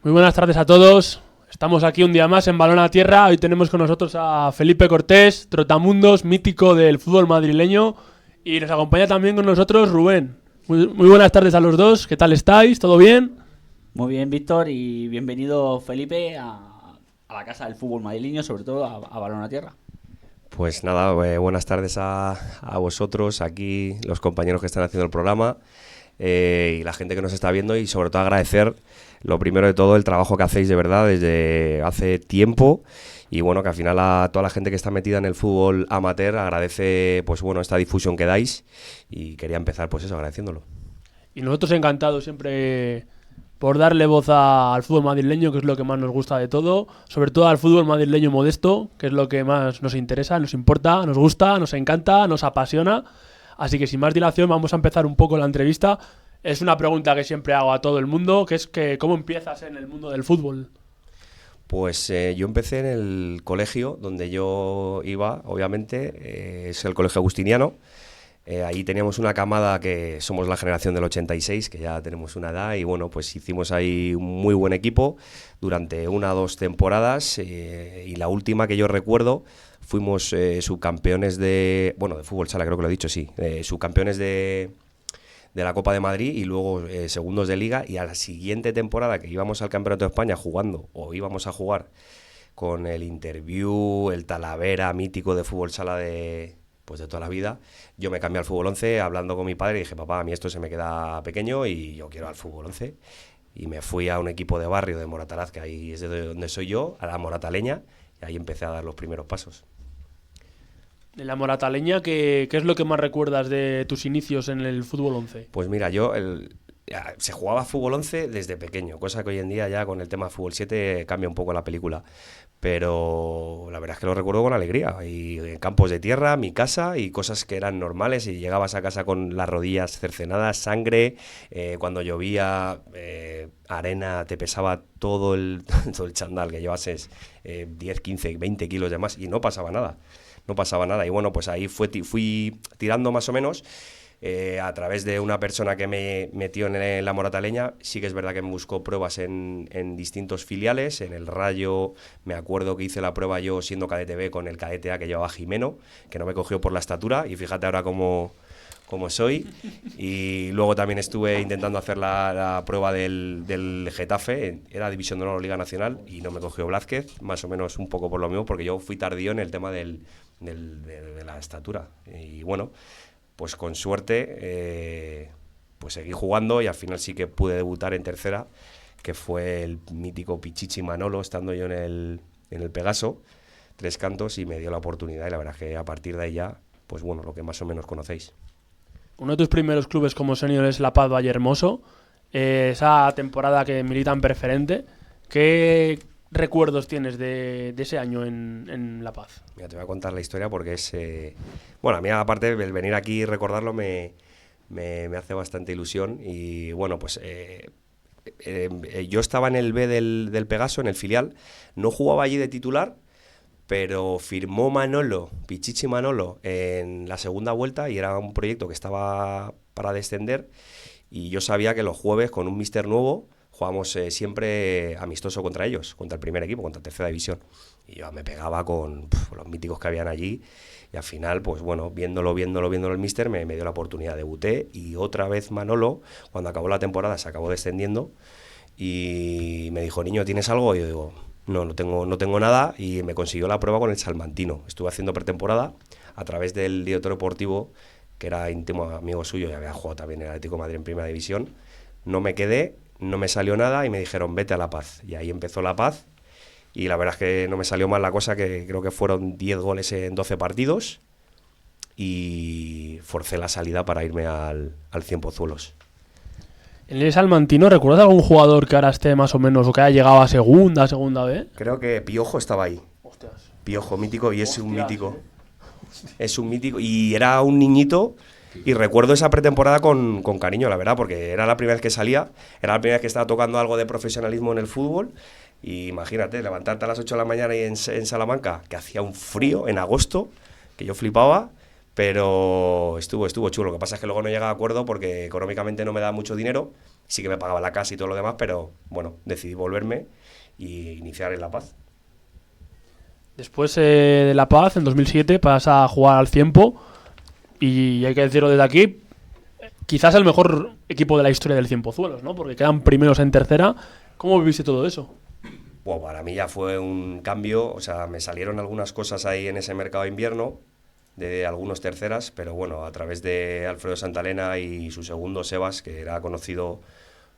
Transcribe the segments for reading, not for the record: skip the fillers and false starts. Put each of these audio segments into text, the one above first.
Muy buenas tardes a todos. Estamos aquí un día más en Balón a Tierra. Hoy tenemos con nosotros a Felipe Cortés, trotamundos, mítico del fútbol madrileño. Y nos acompaña también con nosotros Rubén. Muy buenas tardes a los dos. ¿Qué tal estáis? ¿Todo bien? Muy bien, Víctor, y bienvenido, Felipe, a la casa del fútbol madrileño, sobre todo a Balón a Tierra. Pues nada, buenas tardes a vosotros, aquí los compañeros que están haciendo el programa y la gente que nos está viendo, y sobre todo agradecer, lo primero de todo, el trabajo que hacéis de verdad desde hace tiempo, y bueno, que al final a toda la gente que está metida en el fútbol amateur agradece, pues bueno, esta difusión que dais, y quería empezar pues eso, agradeciéndolo. Y nosotros encantados siempre por darle voz al fútbol madrileño, que es lo que más nos gusta de todo, sobre todo al fútbol madrileño modesto, que es lo que más nos interesa, nos importa, nos gusta, nos encanta, nos apasiona. Así que sin más dilación vamos a empezar un poco la entrevista. Es una pregunta que siempre hago a todo el mundo, que es que ¿cómo empiezas en el mundo del fútbol? Pues yo empecé en el colegio donde yo iba, obviamente, es el Colegio Agustiniano. Ahí teníamos una camada que somos la generación del 86, que ya tenemos una edad, y bueno, pues hicimos ahí un muy buen equipo durante 1 o 2 temporadas, y la última que yo recuerdo fuimos subcampeones de fútbol sala, creo que lo he dicho, sí, subcampeones de la Copa de Madrid, y luego segundos de Liga, y a la siguiente temporada que íbamos al Campeonato de España íbamos a jugar con el Interview, el Talavera mítico de fútbol sala de toda la vida, yo me cambié al fútbol 11 hablando con mi padre y dije: papá, a mí esto se me queda pequeño y yo quiero al fútbol 11. Y me fui a un equipo de barrio de Moratalaz, que ahí es de donde soy yo, a la Morataleña, y ahí empecé a dar los primeros pasos. De la Morataleña, ¿qué es lo que más recuerdas de tus inicios en el fútbol 11? Pues mira, se jugaba fútbol 11 desde pequeño, cosa que hoy en día ya con el tema fútbol 7 cambia un poco la película. Pero la verdad es que lo recuerdo con alegría, y en campos de tierra, mi casa, y cosas que eran normales, y llegabas a casa con las rodillas cercenadas, sangre, cuando llovía, arena, te pesaba todo el chándal, que llevases 10, 15, 20 kilos de más, y no pasaba nada, y bueno, pues ahí fui tirando más o menos. A través de una persona que me metió en la Morataleña. Sí que es verdad que me buscó pruebas en distintos filiales. En el Rayo me acuerdo que hice la prueba yo siendo cadete B con el cadete A que llevaba Jimeno, que no me cogió por la estatura, y fíjate ahora cómo soy. Y luego también estuve intentando hacer la prueba del Getafe, era División de Honor, Liga Nacional, y no me cogió Blázquez, más o menos un poco por lo mismo, porque yo fui tardío en el tema de la estatura. Y bueno, pues con suerte pues seguí jugando, y al final sí que pude debutar en tercera, que fue el mítico Pichichi Manolo, estando yo en el Pegaso, Tres Cantos, y me dio la oportunidad, y la verdad es que a partir de ahí ya, pues bueno, lo que más o menos conocéis. Uno de tus primeros clubes como senior es La Paz Vallehermoso, esa temporada que milita en Preferente. ¿Qué recuerdos tienes de ese año en La Paz? Mira, te voy a contar la historia porque es... Bueno, a mí aparte el venir aquí y recordarlo me hace bastante ilusión, y bueno, pues yo estaba en el B del Pegaso, en el filial, no jugaba allí de titular, pero firmó Pichichi Manolo, en la segunda vuelta, y era un proyecto que estaba para descender, y yo sabía que los jueves con un míster nuevo jugábamos siempre amistoso contra ellos, contra el primer equipo, contra tercera división, y yo me pegaba con los míticos que habían allí, y al final, pues bueno, viéndolo el míster me dio la oportunidad, debuté, y otra vez Manolo, cuando acabó la temporada, se acabó descendiendo, y me dijo: niño, ¿tienes algo? Y yo digo: no tengo nada, y me consiguió la prueba con el Salmantino. Estuve haciendo pretemporada a través del director deportivo, que era íntimo amigo suyo, y había jugado también en el Atlético de Madrid en Primera División. No me quedé, no me salió nada, y me dijeron: vete a La Paz. Y ahí empezó La Paz, y la verdad es que no me salió mal la cosa, que creo que fueron 10 goles en 12 partidos, y forcé la salida para irme al Cienpozuelos. En el Salmantino, ¿recuerdas algún jugador que ahora esté más o menos, o que haya llegado a segunda B? Creo que Piojo estaba ahí. Hostias. Piojo, mítico, y es un mítico. Es un mítico, y era un niñito, y recuerdo esa pretemporada con cariño, la verdad, porque era la primera vez que salía, era la primera vez que estaba tocando algo de profesionalismo en el fútbol, y imagínate, levantarte a las 8 de la mañana y en Salamanca, que hacía un frío en agosto, que yo flipaba, Pero estuvo chulo. Lo que pasa es que luego no llegaba a acuerdo porque económicamente no me daba mucho dinero. Sí que me pagaba la casa y todo lo demás, pero bueno, decidí volverme y iniciar en La Paz. Después de La Paz, en 2007, pasa a jugar al Ciempo. Y hay que decirlo desde aquí, quizás el mejor equipo de la historia del Ciempozuelos, ¿no? Porque quedan primeros en tercera. ¿Cómo viviste todo eso? Bueno, para mí ya fue un cambio. O sea, me salieron algunas cosas ahí en ese mercado de invierno de algunos terceras, pero bueno, a través de Alfredo Santalena y su segundo Sebas, que era conocido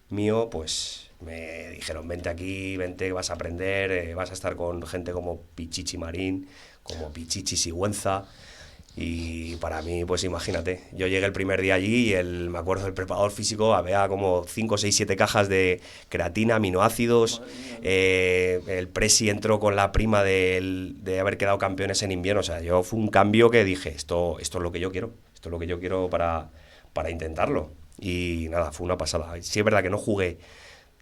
mío, pues me dijeron, vente aquí, vente, vas a aprender, vas a estar con gente como Pichichi Marín, como Pichichi Sigüenza, y para mí, pues imagínate, yo llegué el primer día allí y me acuerdo del preparador físico, había como 5, 6, 7 cajas de creatina, aminoácidos, el Presi entró con la prima de haber quedado campeones en invierno, o sea, fue un cambio que dije, esto es lo que yo quiero, esto es lo que yo quiero para intentarlo, y nada, fue una pasada. Sí es verdad que no jugué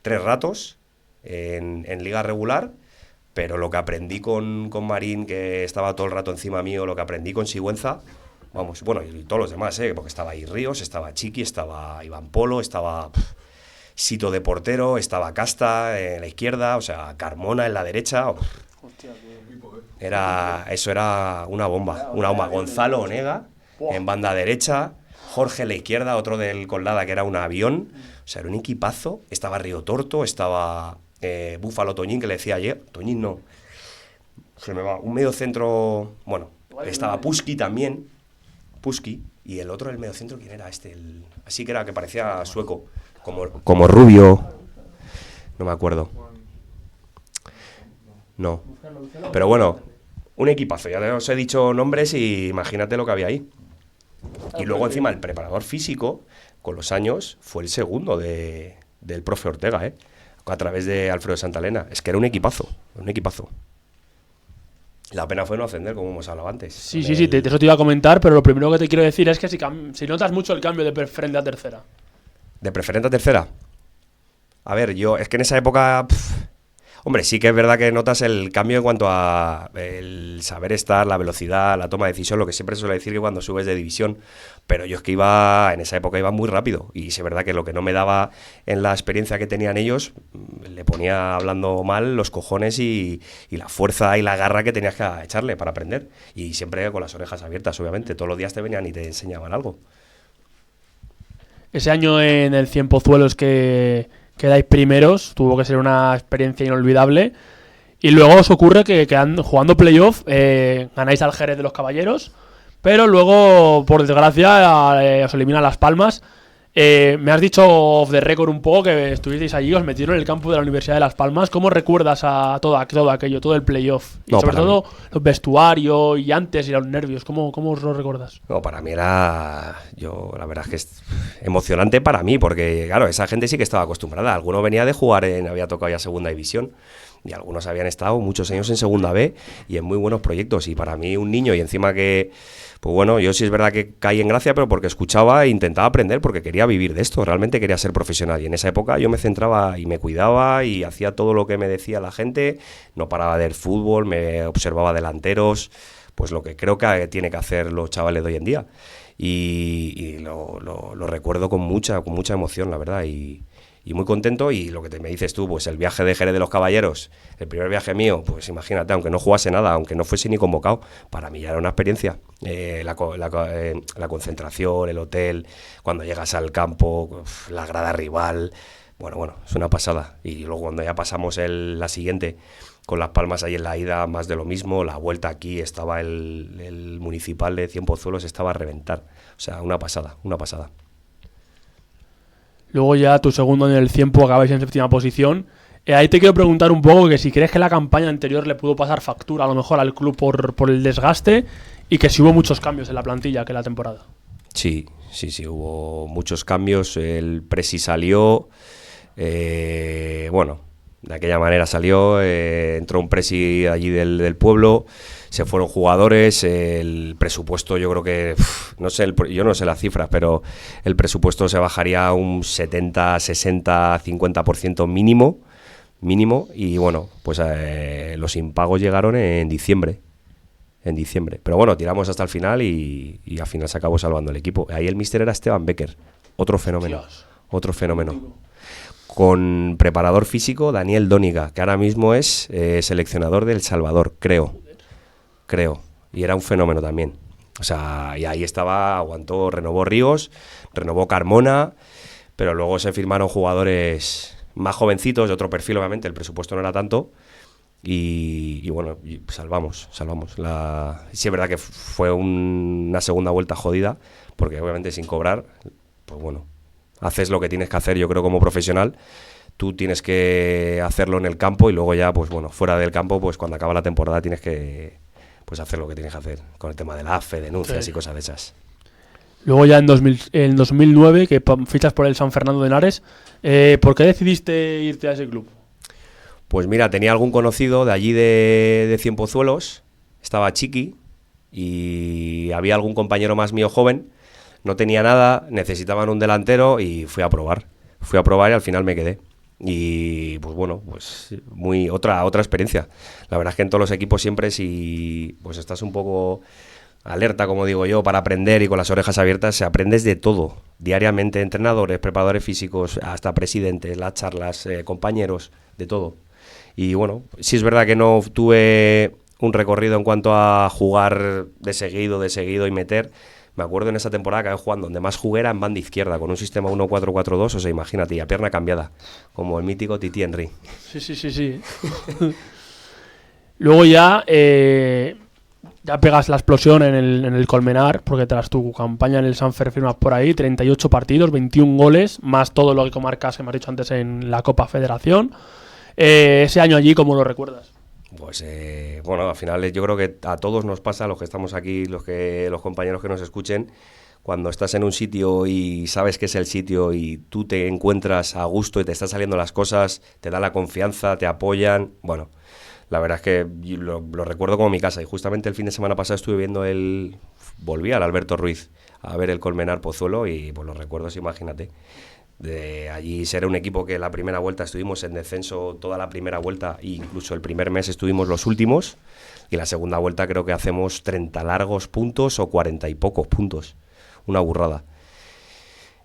3 ratos en liga regular, pero lo que aprendí con Marín, que estaba todo el rato encima mío, lo que aprendí con Sigüenza, vamos, bueno, y todos los demás, porque estaba ahí Ríos, estaba Chiqui, estaba Iván Polo, estaba Sito de portero, estaba Casta en la izquierda, o sea, Carmona en la derecha. Eso era una bomba. Gonzalo Onega en banda derecha, Jorge en la izquierda, otro del Colada que era un avión, o sea, era un equipazo. Estaba Río Torto, estaba Búfalo Toñín, que le decía ayer, Toñín no, se me va, un medio centro, bueno, estaba Puski también, y el otro del medio centro, ¿quién era este? Así que era, que parecía sueco, como rubio, no me acuerdo, no, pero bueno, un equipazo, ya os he dicho nombres y imagínate lo que había ahí. Y luego encima el preparador físico, con los años, fue el segundo del profe Ortega, a través de Alfredo Santalena. Es que era un equipazo. La pena fue no ascender, como hemos hablado antes. Sí, de eso te iba a comentar, pero lo primero que te quiero decir es que si notas mucho el cambio de preferente a tercera. ¿De preferente a tercera? A ver, es que en esa época... Hombre, sí que es verdad que notas el cambio en cuanto a el saber estar, la velocidad, la toma de decisión, lo que siempre se suele decir que cuando subes de división, pero yo es que en esa época iba muy rápido, y sí es verdad que lo que no me daba en la experiencia que tenían ellos, le ponía hablando mal los cojones y la fuerza y la garra que tenías que echarle para aprender, y siempre con las orejas abiertas, obviamente, todos los días te venían y te enseñaban algo. Ese año en el Ciempozuelos que quedáis primeros, tuvo que ser una experiencia inolvidable. Y luego os ocurre que jugando playoff ganáis al Jerez de los Caballeros, pero luego, por desgracia, os eliminan Las Palmas. Me has dicho off the record un poco que estuvisteis allí, os metieron en el campo de la Universidad de Las Palmas. ¿Cómo recuerdas a todo aquello, todo el playoff? Y sobre todo los vestuarios y antes y los nervios, ¿cómo os lo recuerdas? No, para mí la verdad es que es emocionante para mí, porque claro, esa gente sí que estaba acostumbrada. Alguno venía de jugar había tocado ya segunda división, y algunos habían estado muchos años en segunda B y en muy buenos proyectos. Y para mí un niño, y encima que... Pues bueno, yo sí es verdad que caí en gracia, pero porque escuchaba e intentaba aprender, porque quería vivir de esto, realmente quería ser profesional. Y en esa época yo me centraba y me cuidaba y hacía todo lo que me decía la gente, no paraba de ver fútbol, me observaba delanteros, pues lo que creo que tiene que hacer los chavales de hoy en día. Y lo recuerdo con mucha emoción, la verdad, y muy contento. Y lo que me dices tú, pues el viaje de Jerez de los Caballeros, el primer viaje mío, pues imagínate, aunque no jugase nada, aunque no fuese ni convocado, para mí ya era una experiencia. La concentración, el hotel, cuando llegas al campo, la grada rival, bueno, es una pasada. Y luego cuando ya pasamos la siguiente, con Las Palmas ahí en la ida, más de lo mismo, la vuelta aquí, estaba el municipal de Ciempozuelos, estaba a reventar. O sea, una pasada. Luego ya tu segundo en el Ciempo acabáis en 7ª posición. Ahí te quiero preguntar un poco que si crees que la campaña anterior le pudo pasar factura a lo mejor al club por el desgaste, y que si hubo muchos cambios en la plantilla que la temporada. Sí, hubo muchos cambios. El Presi salió, de aquella manera salió, entró un Presi allí del pueblo, se fueron jugadores, el presupuesto yo creo que, yo no sé las cifras, pero el presupuesto se bajaría un 70, 60, 50% mínimo, y bueno, pues los impagos llegaron en diciembre. en diciembre. Pero bueno, tiramos hasta el final y al final se acabó salvando el equipo. Ahí el míster era Esteban Becker, otro fenómeno. Dios. Otro fenómeno. Con preparador físico Daniel Dóniga, que ahora mismo es seleccionador de El Salvador, creo. Y era un fenómeno también. O sea, y ahí estaba, aguantó, renovó Ríos, renovó Carmona, pero luego se firmaron jugadores más jovencitos, de otro perfil, obviamente, el presupuesto no era tanto. Y bueno, salvamos. Sí es verdad que fue una segunda vuelta jodida, porque obviamente sin cobrar, pues bueno, haces lo que tienes que hacer, yo creo, como profesional. Tú tienes que hacerlo en el campo y luego ya, pues bueno, fuera del campo, pues cuando acaba la temporada tienes que pues hacer lo que tienes que hacer, con el tema de la AFE, denuncias Sí. y cosas de esas. Luego ya en 2009, que fichas por el San Fernando de Henares, ¿por qué decidiste irte a ese club? Pues mira, tenía algún conocido de allí de Cienpozuelos, estaba Chiqui, y había algún compañero más mío joven, no tenía nada, necesitaban un delantero y fui a probar y al final me quedé. Y pues bueno, pues otra experiencia. La verdad es que en todos los equipos siempre, si pues estás un poco alerta, como digo yo, para aprender y con las orejas abiertas, aprendes de todo, diariamente, entrenadores, preparadores físicos, hasta presidentes, las charlas, compañeros, de todo. Y bueno, sí es verdad que no tuve un recorrido en cuanto a jugar de seguido y meter. Me acuerdo en esa temporada que acabé jugando, donde más jugué era en banda izquierda, con un sistema 1-4-4-2, o sea, imagínate, y a pierna cambiada, como el mítico Titi Henry. Sí. Luego ya pegas la explosión en el Colmenar, porque tras tu campaña en el Sanfer firmas por ahí 38 partidos, 21 goles, más todo lo que marcas, que me has dicho antes, en la Copa Federación. Ese año allí, ¿cómo lo recuerdas? Pues bueno, al final yo creo que a todos nos pasa, los que estamos aquí, los compañeros que nos escuchen, cuando estás en un sitio y sabes que es el sitio y tú te encuentras a gusto y te están saliendo las cosas, te da la confianza, te apoyan. Bueno, la verdad es que lo recuerdo como mi casa, y justamente el fin de semana pasado estuve viendo volví al Alberto Ruiz a ver el Colmenar Pozuelo y pues los recuerdos, imagínate. De allí ser un equipo que la primera vuelta estuvimos en descenso toda la primera vuelta e incluso el primer mes estuvimos los últimos, y la segunda vuelta creo que hacemos 30 largos puntos o 40 y pocos puntos, una burrada.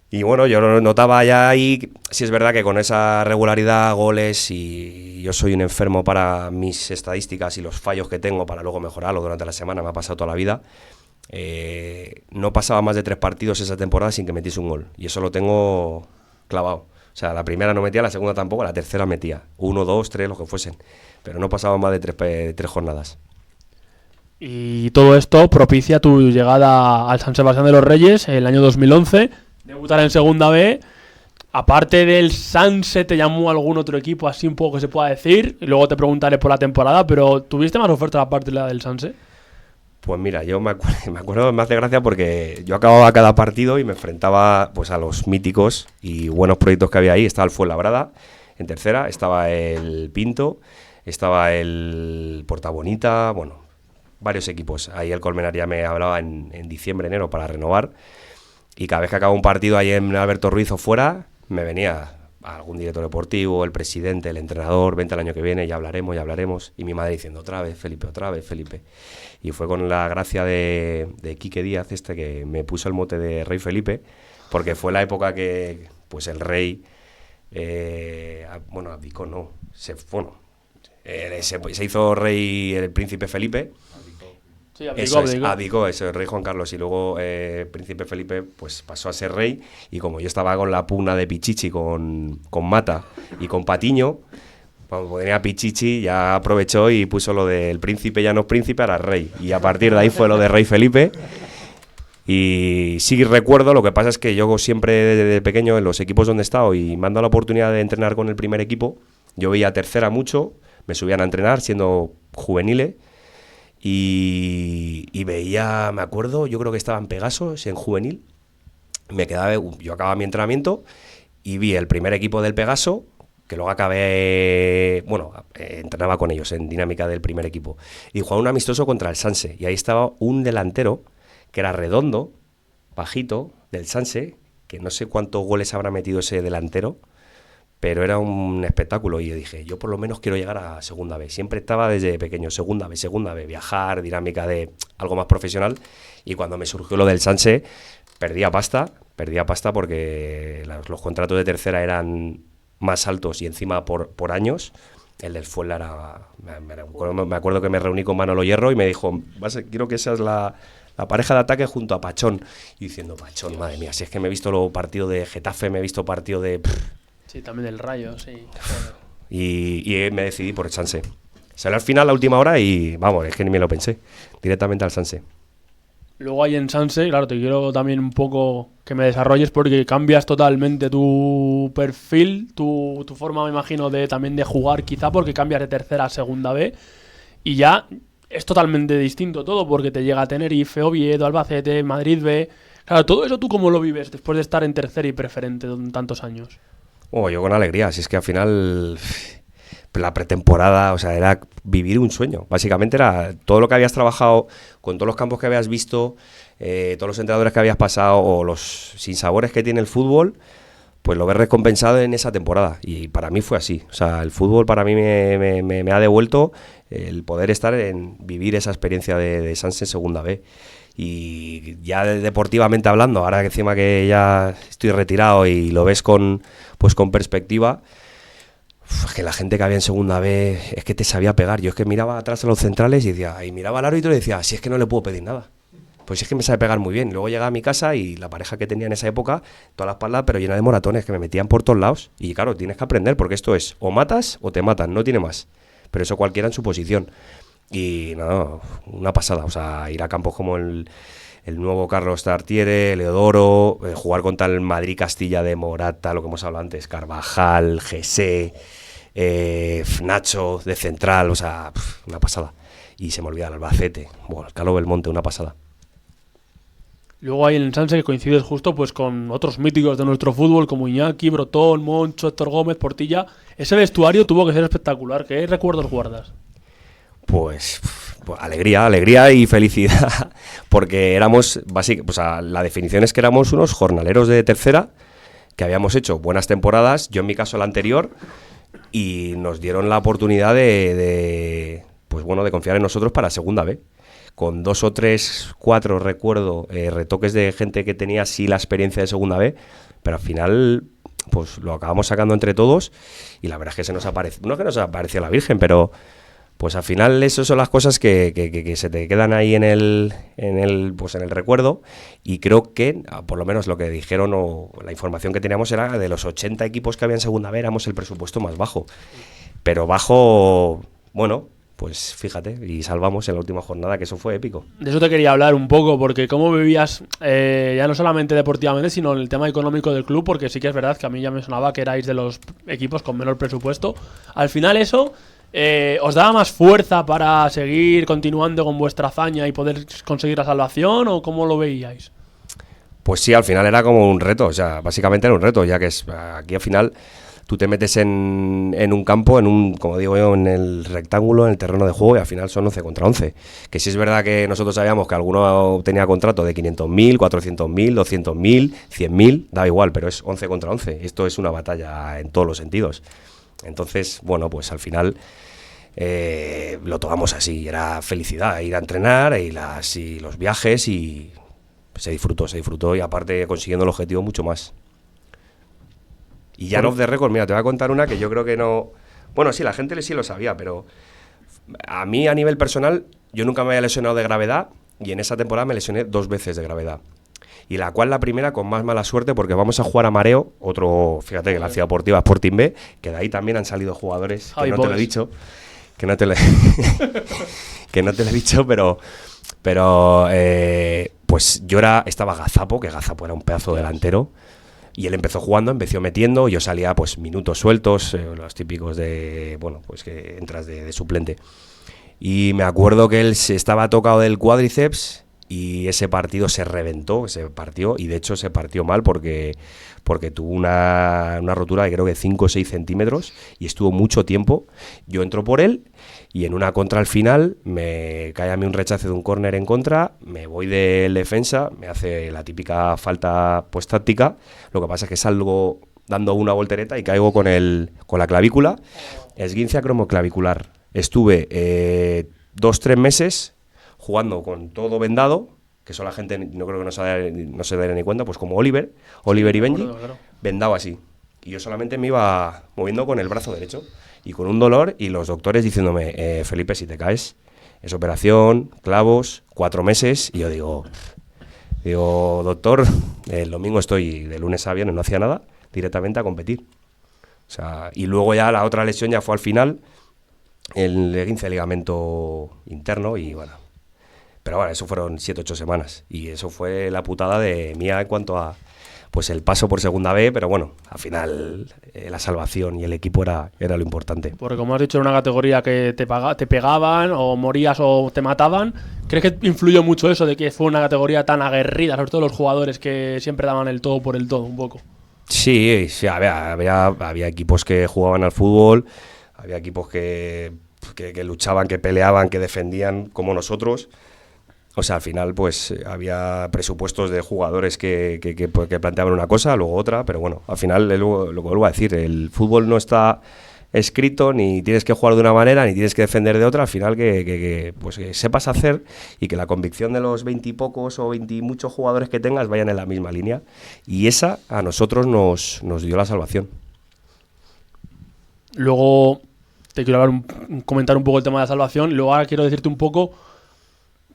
Y bueno, yo lo notaba ya ahí, sí es verdad que con esa regularidad, goles, y yo soy un enfermo para mis estadísticas y los fallos que tengo para luego mejorarlo durante la semana, me ha pasado toda la vida. No pasaba más de 3 partidos esa temporada sin que metiese un gol, y eso lo tengo clavado. O sea, la primera no metía, la segunda tampoco, la tercera metía. 1, 2, 3, lo que fuesen. Pero no pasaba más de 3 jornadas. Y todo esto propicia tu llegada al San Sebastián de los Reyes el año 2011, debutar en Segunda B. Aparte del Sanse, ¿te llamó algún otro equipo así un poco que se pueda decir? Y luego te preguntaré por la temporada, pero ¿tuviste más ofertas aparte de la del Sanse? Pues mira, yo me acuerdo, me hace gracia porque yo acababa cada partido y me enfrentaba pues a los míticos y buenos proyectos que había ahí. Estaba el Fuenlabrada en tercera, estaba el Pinto, estaba el Portabonita, bueno, varios equipos. Ahí el Colmenar ya me hablaba en diciembre, enero para renovar, y cada vez que acababa un partido ahí en Alberto Ruiz o fuera, me venía algún director deportivo, el presidente, el entrenador, vente el año que viene, ya hablaremos, y mi madre diciendo otra vez Felipe. Y fue con la gracia de Quique Díaz, que me puso el mote de Rey Felipe, porque fue la época que pues el rey, abdicó, no, se hizo rey el príncipe Felipe. Sí, abdicó eso, el rey Juan Carlos, y luego príncipe Felipe pues pasó a ser rey, y como yo estaba con la pugna de Pichichi con Mata y con Patiño, cuando venía Pichichi ya aprovechó y puso lo del príncipe ya no es príncipe, ahora es rey, y a partir de ahí fue lo de Rey Felipe. Y sí recuerdo, lo que pasa es que yo siempre desde pequeño en los equipos donde he estado y me han dado la oportunidad de entrenar con el primer equipo, yo veía tercera mucho, me subían a entrenar siendo juveniles. Y veía, me acuerdo, yo creo que estaba en Pegasos, en juvenil, yo acababa mi entrenamiento y vi el primer equipo del Pegaso, que luego entrenaba con ellos en dinámica del primer equipo, y jugaba un amistoso contra el Sanse, y ahí estaba un delantero que era redondo, bajito, del Sanse, que no sé cuántos goles habrá metido ese delantero, pero era un espectáculo y yo dije, yo por lo menos quiero llegar a segunda B. Siempre estaba desde pequeño, segunda B, viajar, dinámica de algo más profesional, y cuando me surgió lo del Sanse, perdía pasta porque los contratos de tercera eran más altos y encima por años. El del Fuenla era... Me acuerdo que me reuní con Manolo Hierro y me dijo, quiero que seas la pareja de ataque junto a Pachón. Y diciendo, Pachón, madre mía, si es que me he visto los partidos de Getafe, me he visto partido de... Sí, también del Rayo, sí. Y me decidí por el Sanse. Salió al final, la última hora, y vamos, es que ni me lo pensé. Directamente al Sanse. Luego ahí en Sanse, claro, te quiero también un poco que me desarrolles porque cambias totalmente tu perfil, tu forma, me imagino, también de jugar, quizá porque cambias de tercera a segunda B y ya es totalmente distinto todo porque te llega a Tenerife, Oviedo, Albacete, Madrid B. Claro, todo eso, ¿tú cómo lo vives después de estar en tercera y preferente tantos años? Yo con alegría, si es que al final la pretemporada, o sea, era vivir un sueño. Básicamente era todo lo que habías trabajado, con todos los campos que habías visto, todos los entrenadores que habías pasado o los sinsabores que tiene el fútbol, pues lo ves recompensado en esa temporada. Y para mí fue así. O sea, el fútbol para mí me ha devuelto el poder estar en vivir esa experiencia de Sanse en segunda B. Y ya deportivamente hablando, ahora que encima que ya estoy retirado y lo ves con perspectiva, es que la gente que había en segunda B es que te sabía pegar. Yo es que miraba atrás a los centrales y miraba al árbitro y decía, si es que no le puedo pedir nada. Pues es que me sabe pegar muy bien. Luego llegaba a mi casa y la pareja que tenía en esa época, toda la espalda pero llena de moratones que me metían por todos lados. Y claro, tienes que aprender porque esto es o matas o te matan, no tiene más. Pero eso cualquiera en su posición. Y no, una pasada. O sea, ir a campos como el nuevo Carlos Tartiere, Leodoro, jugar contra el Madrid-Castilla de Morata, lo que hemos hablado antes, Carvajal, Gesé, Nacho de central, o sea, una pasada. Y se me olvida el Albacete, bueno, el Calo Belmonte, una pasada. Luego hay en el Sanse que coincides justo pues con otros míticos de nuestro fútbol como Iñaki, Brotón, Moncho, Héctor Gómez, Portilla. Ese vestuario tuvo que ser espectacular. ¿Qué recuerdos guardas? Pues alegría y felicidad, porque éramos, la definición es que éramos unos jornaleros de tercera, que habíamos hecho buenas temporadas, yo en mi caso la anterior, y nos dieron la oportunidad de confiar en nosotros para segunda B, con 2 o 3, 4, recuerdo, retoques de gente que tenía sí la experiencia de segunda B, pero al final pues lo acabamos sacando entre todos, y la verdad es que se nos apareció, no es que nos apareció la Virgen, pero pues al final esas son las cosas que se te quedan ahí en el recuerdo, y creo que, por lo menos lo que dijeron o la información que teníamos era de los 80 equipos que había en segunda B, éramos el presupuesto más bajo. Pero bajo, bueno, pues fíjate, y salvamos en la última jornada, que eso fue épico. De eso te quería hablar un poco, porque cómo vivías, ya no solamente deportivamente, sino en el tema económico del club, porque sí que es verdad que a mí ya me sonaba que erais de los equipos con menor presupuesto. Al final eso... ¿os daba más fuerza para seguir continuando con vuestra hazaña y poder conseguir la salvación, o cómo lo veíais? Pues sí, al final era como un reto, o sea, básicamente era un reto, ya que aquí al final tú te metes en un campo, como digo yo, en el rectángulo, en el terreno de juego, y al final son 11 contra 11. Que sí es verdad que nosotros sabíamos que alguno tenía contrato de 500.000, 400.000, 200.000, 100.000, da igual, pero es 11 contra 11. Esto es una batalla en todos los sentidos. Entonces, bueno, pues al final lo tomamos así, era felicidad, ir a entrenar y los viajes, y se disfrutó, y aparte consiguiendo el objetivo mucho más. Y ya no off the record, mira, te voy a contar una que yo creo que no... Bueno, sí, la gente sí lo sabía, pero a mí a nivel personal yo nunca me había lesionado de gravedad, y en esa temporada me lesioné 2 veces de gravedad. Y la primera con más mala suerte, porque vamos a jugar a Mareo, fíjate que la Ciudad Deportiva Sporting B, que de ahí también han salido jugadores, que no te lo he dicho, que no te lo he dicho, pero pues yo estaba Gazapo, que Gazapo era un pedazo delantero, y él empezó jugando, empezó metiendo, yo salía pues minutos sueltos, los típicos de, bueno, pues que entras de suplente. Y me acuerdo que él estaba tocado del cuádriceps, y ese partido se partió, y de hecho se partió mal porque tuvo una rotura de creo que 5 o 6 centímetros, y estuvo mucho tiempo. Yo entro por él, y en una contra al final me cae a mí un rechace de un córner en contra, me voy del defensa, me hace la típica falta pues táctica. Lo que pasa es que salgo dando una voltereta y caigo con la clavícula, esguince acromoclavicular. Estuve 2-3 meses jugando con todo vendado, que eso la gente no creo que no se dé ni cuenta, pues como Oliver y Benji, claro. vendado así. Y yo solamente me iba moviendo con el brazo derecho y con un dolor, y los doctores diciéndome, Felipe, si te caes, es operación, clavos, 4 meses, y yo digo, doctor, el domingo estoy de lunes a viernes, no hacía nada, directamente a competir. O sea, y luego ya la otra lesión ya fue al final, el esguince de ligamento interno, y bueno. Pero bueno, eso fueron 7-8 semanas, y eso fue la putada de mía en cuanto a pues el paso por segunda B, pero bueno, al final la salvación y el equipo era lo importante. Porque como has dicho, era una categoría que te pegaban o morías o te mataban. ¿Crees que influyó mucho eso de que fue una categoría tan aguerrida, sobre todo los jugadores que siempre daban el todo por el todo, un poco? Sí, había equipos que jugaban al fútbol, había equipos que luchaban, que peleaban, que defendían como nosotros. O sea, al final pues había presupuestos de jugadores que planteaban una cosa, luego otra, pero bueno, al final lo que vuelvo a decir, el fútbol no está escrito, ni tienes que jugar de una manera, ni tienes que defender de otra, al final que sepas hacer y que la convicción de los 20 y pocos o 20 y muchos jugadores que tengas vayan en la misma línea, y esa a nosotros nos dio la salvación. Luego te quiero comentar un poco el tema de la salvación, y luego ahora quiero decirte un poco.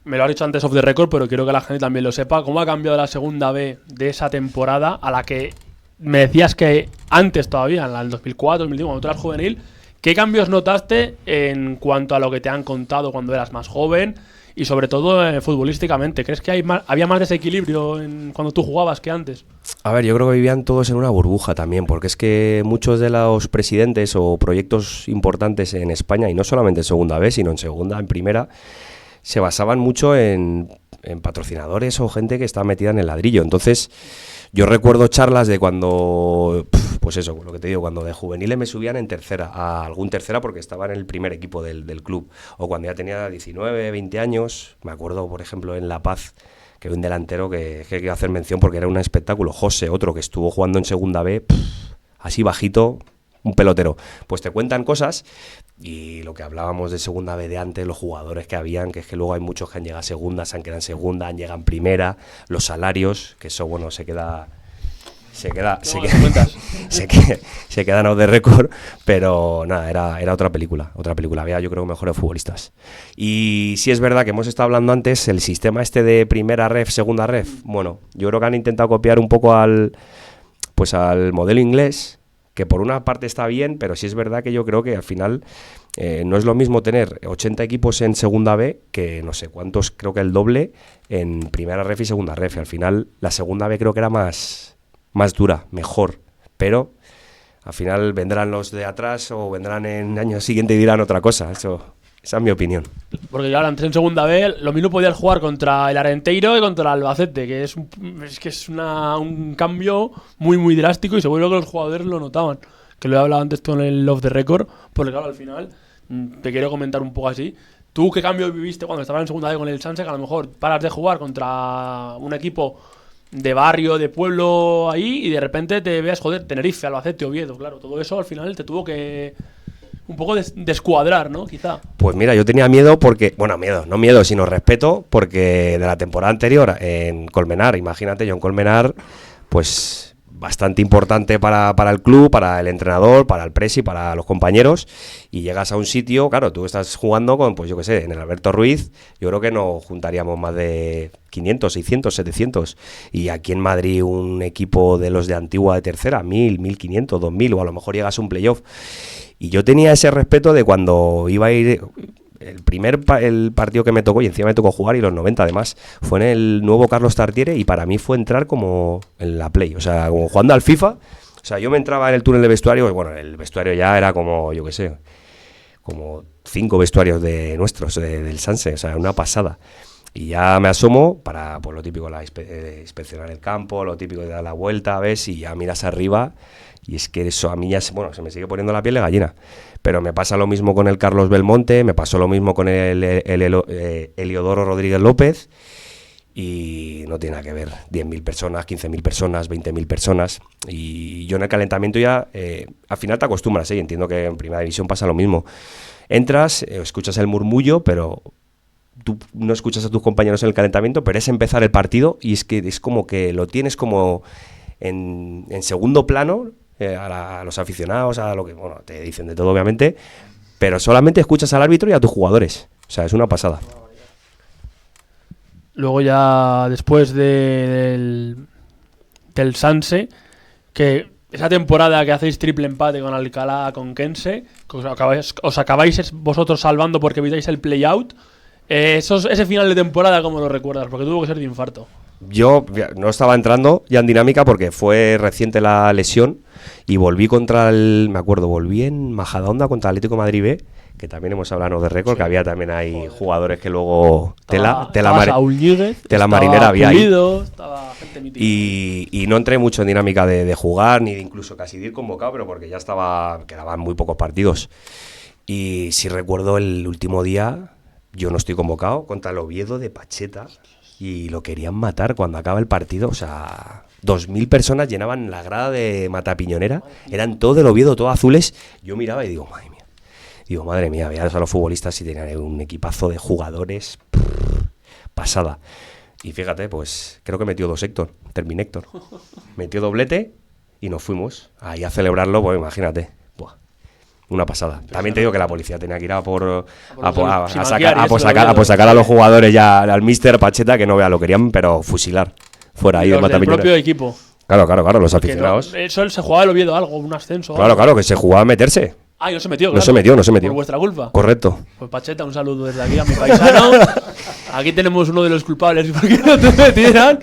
Me lo has dicho antes off the record, pero quiero que la gente también lo sepa. ¿Cómo ha cambiado la segunda B de esa temporada a la que me decías que antes todavía, en el 2004, 2005, cuando tú eras juvenil? ¿Qué cambios notaste en cuanto a lo que te han contado cuando eras más joven? Y sobre todo futbolísticamente. ¿Crees que había más desequilibrio cuando tú jugabas que antes? A ver, yo creo que vivían todos en una burbuja también, porque es que muchos de los presidentes o proyectos importantes en España, y no solamente en segunda B, sino en segunda, en primera, se basaban mucho en patrocinadores o gente que estaba metida en el ladrillo. Entonces, yo recuerdo charlas de cuando, pues eso, lo que te digo, cuando de juveniles me subían en tercera, a algún tercera porque estaba en el primer equipo del club, o cuando ya tenía 19, 20 años, me acuerdo, por ejemplo, en La Paz, que hay un delantero que quiero hacer mención porque era un espectáculo, José, otro que estuvo jugando en segunda B, así bajito, un pelotero. Pues te cuentan cosas, y lo que hablábamos de segunda B de antes, los jugadores que habían, que es que luego hay muchos que han llegado a segunda, se han quedado en segunda, han llegado en primera, los salarios, que eso bueno, se quedan off the record, pero nada, era otra película, había yo creo mejores futbolistas. Y sí es verdad que hemos estado hablando antes, el sistema este de primera ref, segunda ref, bueno, yo creo que han intentado copiar un poco al modelo inglés, que por una parte está bien, pero sí es verdad que yo creo que al final no es lo mismo tener 80 equipos en segunda B que no sé cuántos, creo que el doble en primera ref y segunda ref. Y al final la segunda B creo que era más dura, mejor, pero al final vendrán los de atrás o vendrán en años siguientes y dirán otra cosa. Esa es mi opinión. Porque ahora antes en segunda B lo mismo podías jugar contra el Arenteiro y contra el Albacete, que es un cambio muy muy drástico, y seguro que los jugadores lo notaban. Que lo he hablado antes tú en el off the record, porque claro, al final te quiero comentar un poco así. ¿Tú qué cambio viviste cuando estabas en segunda B con el Sanse? Que a lo mejor paras de jugar contra un equipo de barrio, de pueblo ahí, y de repente te veas, Tenerife, Albacete, Oviedo, claro, todo eso al final te tuvo que un poco descuadrar, ¿no? Quizá. Pues mira, yo tenía miedo porque, bueno, no miedo, sino respeto, porque de la temporada anterior en Colmenar, imagínate, yo en Colmenar, pues bastante importante para el club, para el entrenador, para el presi, para los compañeros, y llegas a un sitio, claro, tú estás jugando con, pues yo qué sé, en el Alberto Ruiz, yo creo que no juntaríamos más de 500, 600, 700, y aquí en Madrid un equipo de los de Antigua de tercera, 1000, 1500, 2000, o a lo mejor llegas a un playoff. Y yo tenía ese respeto de cuando iba a ir, el partido que me tocó, y encima me tocó jugar, y los 90 además, fue en el nuevo Carlos Tartiere, y para mí fue entrar como en la Play, o sea, como jugando al FIFA. O sea, yo me entraba en el túnel de vestuario, y bueno, el vestuario ya era como, yo qué sé, como 5 vestuarios de nuestros, del Sanse, o sea, una pasada. Y ya me asomo para, pues lo típico, inspeccionar el campo, lo típico de dar la vuelta, ves, y ya miras arriba. Y es que eso a mí ya se me sigue poniendo la piel de gallina. Pero me pasa lo mismo con el Carlos Belmonte, me pasó lo mismo con el Eliodoro Rodríguez López. y no tiene nada que ver. 10.000 personas, 15.000 personas, 20.000 personas. Y yo en el calentamiento ya, al final te acostumbras, ¿eh? Entiendo que en Primera División pasa lo mismo. Entras, escuchas el murmullo, pero tú no escuchas a tus compañeros en el calentamiento, pero es empezar el partido y es que es como que lo tienes como en segundo plano, a los aficionados, a lo que, bueno, te dicen de todo obviamente, pero solamente escuchas al árbitro y a tus jugadores. O sea, es una pasada. Luego ya después del Sanse, que esa temporada que hacéis triple empate con Alcalá, con Kense, que os acabáis vosotros salvando porque evitáis el play-out, ese final de temporada, ¿cómo lo recuerdas? Porque tuvo que ser de infarto. Yo no estaba entrando ya en dinámica porque fue reciente la lesión y volví volví en Majadahonda contra Atlético de Madrid B, que también hemos hablado de récord, sí. Que había también ahí jugadores que luego tela marinera había Pulido, ahí. Estaba gente mítica. Y no entré mucho en dinámica de jugar, ni de incluso casi de ir convocado, pero porque ya quedaban muy pocos partidos. Y si recuerdo el último día, yo no estoy convocado contra el Oviedo de Pacheta y lo querían matar cuando acaba el partido, o sea, 2.000 personas llenaban la grada de Matapiñonera, eran todo del Oviedo, todos azules. Yo miraba y digo, madre mía, veías a los futbolistas y tenían un equipazo de jugadores, pasada. Y fíjate, pues creo que metió 2 Héctor, Terminator. Metió doblete y nos fuimos ahí a celebrarlo, pues imagínate. Buah, una pasada. También te digo que la policía tenía que ir a sacar a los jugadores ya, al Mister Pacheta, que no vea, lo querían, pero fusilar. Fuera ahí de Matapiñonera. El propio equipo. Claro, los aficionados. No, eso se jugaba el Oviedo algo, un ascenso. Claro, que se jugaba a meterse. Ah, y no se metió, claro. No se metió. Por vuestra culpa. Correcto. Pues Pacheta, un saludo desde aquí a mi paisano. Aquí tenemos uno de los culpables porque no te metieran.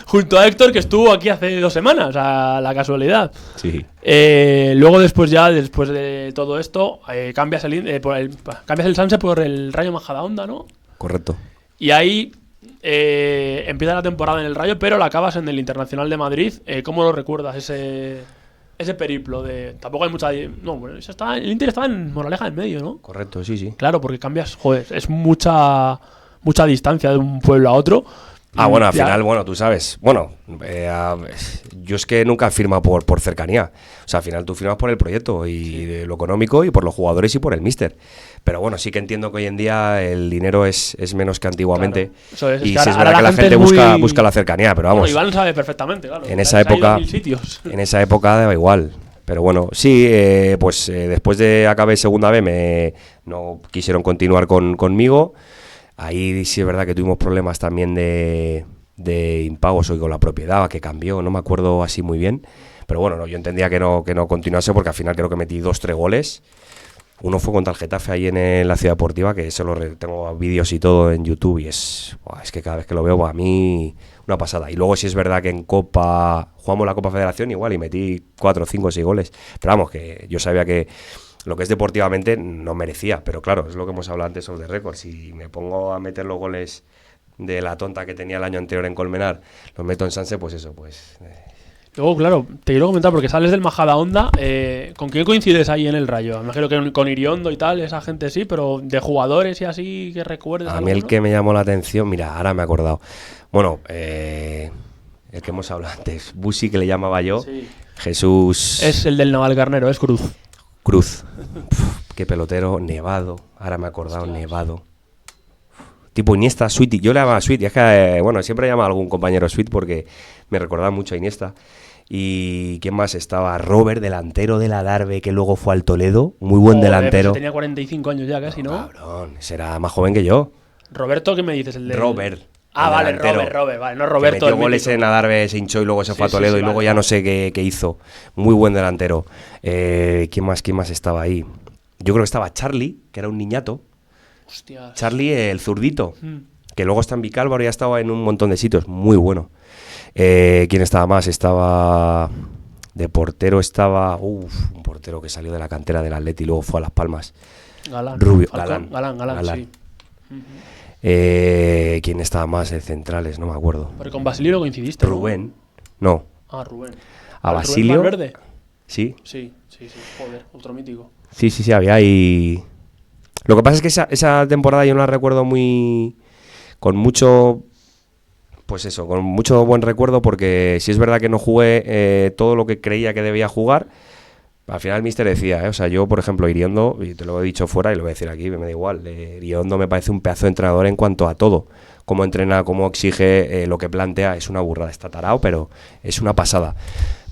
Junto a Héctor, que estuvo aquí hace 2 semanas, a la casualidad. Sí. Luego después de todo esto, cambias el Sanse por el Rayo Majadahonda, ¿no? Correcto. Y ahí empieza la temporada en el Rayo, pero la acabas en el Internacional de Madrid. ¿Cómo lo recuerdas ese periplo de... Tampoco hay mucha... No, bueno, el Inter estaba en Moraleja en medio, ¿no? Correcto, sí. Claro, porque cambias... Joder, es mucha distancia de un pueblo a otro. Bueno, al final, tú sabes. Bueno, yo es que nunca firmo por cercanía. O sea, al final tú firmas por el proyecto y de lo económico y por los jugadores y por el míster. Pero bueno, sí que entiendo que hoy en día el dinero es menos que antiguamente. Claro. Eso es, y es que sí es verdad que la gente busca la cercanía, pero vamos. Bueno, Iván sabe perfectamente, claro. En esa época daba igual. Pero bueno, sí, después de acabar segunda B no quisieron continuar conmigo. Ahí sí es verdad que tuvimos problemas también de impagos hoy con la propiedad, que cambió, no me acuerdo así muy bien. Pero bueno, yo entendía que no continuase porque al final creo que metí 2-3 goles. Uno fue contra el Getafe ahí en la Ciudad Deportiva, que tengo vídeos y todo en YouTube y es que cada vez que lo veo, a mí una pasada. Y luego sí es verdad que en Copa, jugamos la Copa Federación igual y metí 4, 5, 6 goles. Pero vamos, que yo sabía que lo que es deportivamente no merecía, pero claro, es lo que hemos hablado antes sobre récord. Si me pongo a meter los goles de la tonta que tenía el año anterior en Colmenar, los meto en Sanse, pues eso, pues... Luego, claro, te quiero comentar, porque sales del Majadahonda, ¿con quién coincides ahí en el Rayo? Me imagino que con Iriondo y tal, esa gente sí, pero de jugadores y así que recuerdes. A mí el que me llamó la atención, mira, ahora me he acordado. Bueno, el que hemos hablado antes, Busi, que le llamaba yo, sí. Jesús... Es el del Navalcarnero, es Cruz. Qué pelotero, Nevado, ahora me he acordado. Hostias. Nevado. Tipo Iniesta, Sweet, yo le llamaba Sweet, y es que, siempre llama a algún compañero Sweet porque me recordaba mucho a Iniesta. ¿Y quién más estaba? Robert, delantero de la Darbe, que luego fue al Toledo, muy buen delantero. Tenía 45 años ya casi, ¿no? Cabrón, será más joven que yo. ¿Roberto qué me dices? Robert. Vale, Robert, vale, no Roberto. Que metió goles en Adarve, se hinchó y luego se fue a Toledo y luego ya no sé qué hizo. Muy buen delantero. ¿Quién más estaba ahí? Yo creo que estaba Charlie, que era un niñato. Hostias. Charlie, el zurdito, que luego está en Vicálvaro y ha estado en un montón de sitios. Muy bueno. ¿Quién estaba más? Estaba... De portero estaba... un portero que salió de la cantera del Atleti y luego fue a Las Palmas. Galán. Rubio. Galán, sí. ¿Quién estaba más en centrales? No me acuerdo. Pero con Basilio no coincidiste, Rubén. ¿No? Rubén. ¿A Basilio? ¿Rubén Valverde? Sí. Sí. Joder, otro mítico. Sí, había y... Lo que pasa es que esa temporada yo no la recuerdo con mucho pues eso, con mucho buen recuerdo, porque si es verdad que no jugué todo lo que creía que debía jugar. Al final el míster decía, o sea, yo por ejemplo Iriondo, y te lo he dicho fuera y lo voy a decir aquí, me da igual, Iriondo me parece un pedazo de entrenador en cuanto a todo, cómo entrena, cómo exige, lo que plantea, es una burrada, está tarado, pero es una pasada.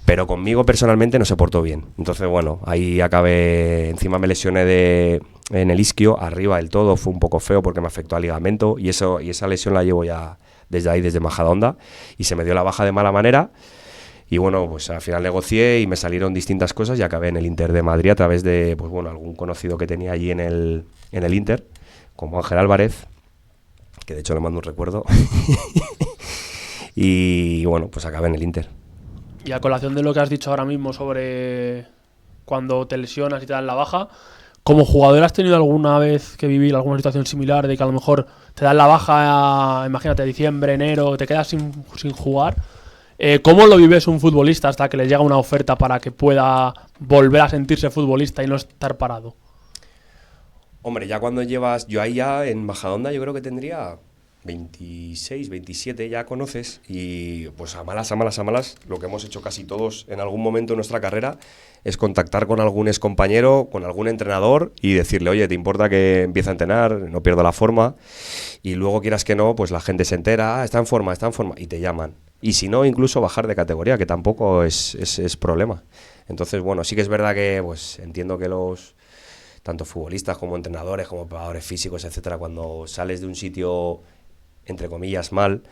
Pero conmigo personalmente no se portó bien. Entonces, bueno, ahí acabé, encima me lesioné en el isquio, arriba del todo, fue un poco feo porque me afectó al ligamento y esa lesión la llevo ya desde ahí, desde Majadahonda, y se me dio la baja de mala manera. Y bueno, pues al final negocié y me salieron distintas cosas y acabé en el Inter de Madrid a través de, pues bueno, algún conocido que tenía allí en el Inter, como Ángel Álvarez, que de hecho le mando un recuerdo. Y bueno, pues acabé en el Inter. Y a colación de lo que has dicho ahora mismo sobre cuando te lesionas y te dan la baja, ¿como jugador has tenido alguna vez que vivir alguna situación similar de que a lo mejor te dan la baja, imagínate, diciembre, enero, te quedas sin jugar? ¿Cómo lo vives un futbolista hasta que le llega una oferta para que pueda volver a sentirse futbolista y no estar parado? Hombre, ya cuando llevas, yo ahí ya en Majadahonda yo creo que tendría 26, 27, ya conoces, y pues a malas, lo que hemos hecho casi todos en algún momento de nuestra carrera es contactar con algún excompañero, con algún entrenador y decirle, oye, ¿te importa que empiece a entrenar? No pierdo la forma. Y luego, quieras que no, pues la gente se entera, está en forma, y te llaman. Y si no, incluso bajar de categoría, que tampoco es problema. Entonces, bueno, sí que es verdad que pues entiendo que tanto futbolistas como entrenadores, como preparadores físicos, etcétera, cuando sales de un sitio, entre comillas, mal,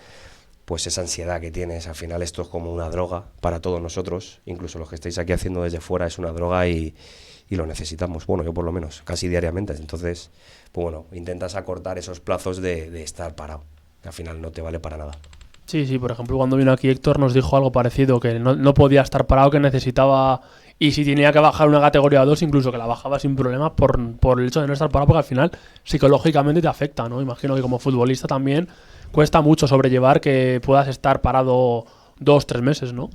pues esa ansiedad que tienes, al final esto es como una droga para todos nosotros, incluso los que estáis aquí haciendo desde fuera, es una droga y lo necesitamos, bueno, yo por lo menos, casi diariamente. Entonces, pues bueno, intentas acortar esos plazos de estar parado, que al final no te vale para nada. Sí, por ejemplo, cuando vino aquí Héctor nos dijo algo parecido, que no podía estar parado, que necesitaba, y si tenía que bajar una categoría 2, incluso que la bajaba sin problemas por el hecho de no estar parado, porque al final psicológicamente te afecta, ¿no? Imagino que como futbolista también cuesta mucho sobrellevar que puedas estar parado 2-3 meses, ¿no?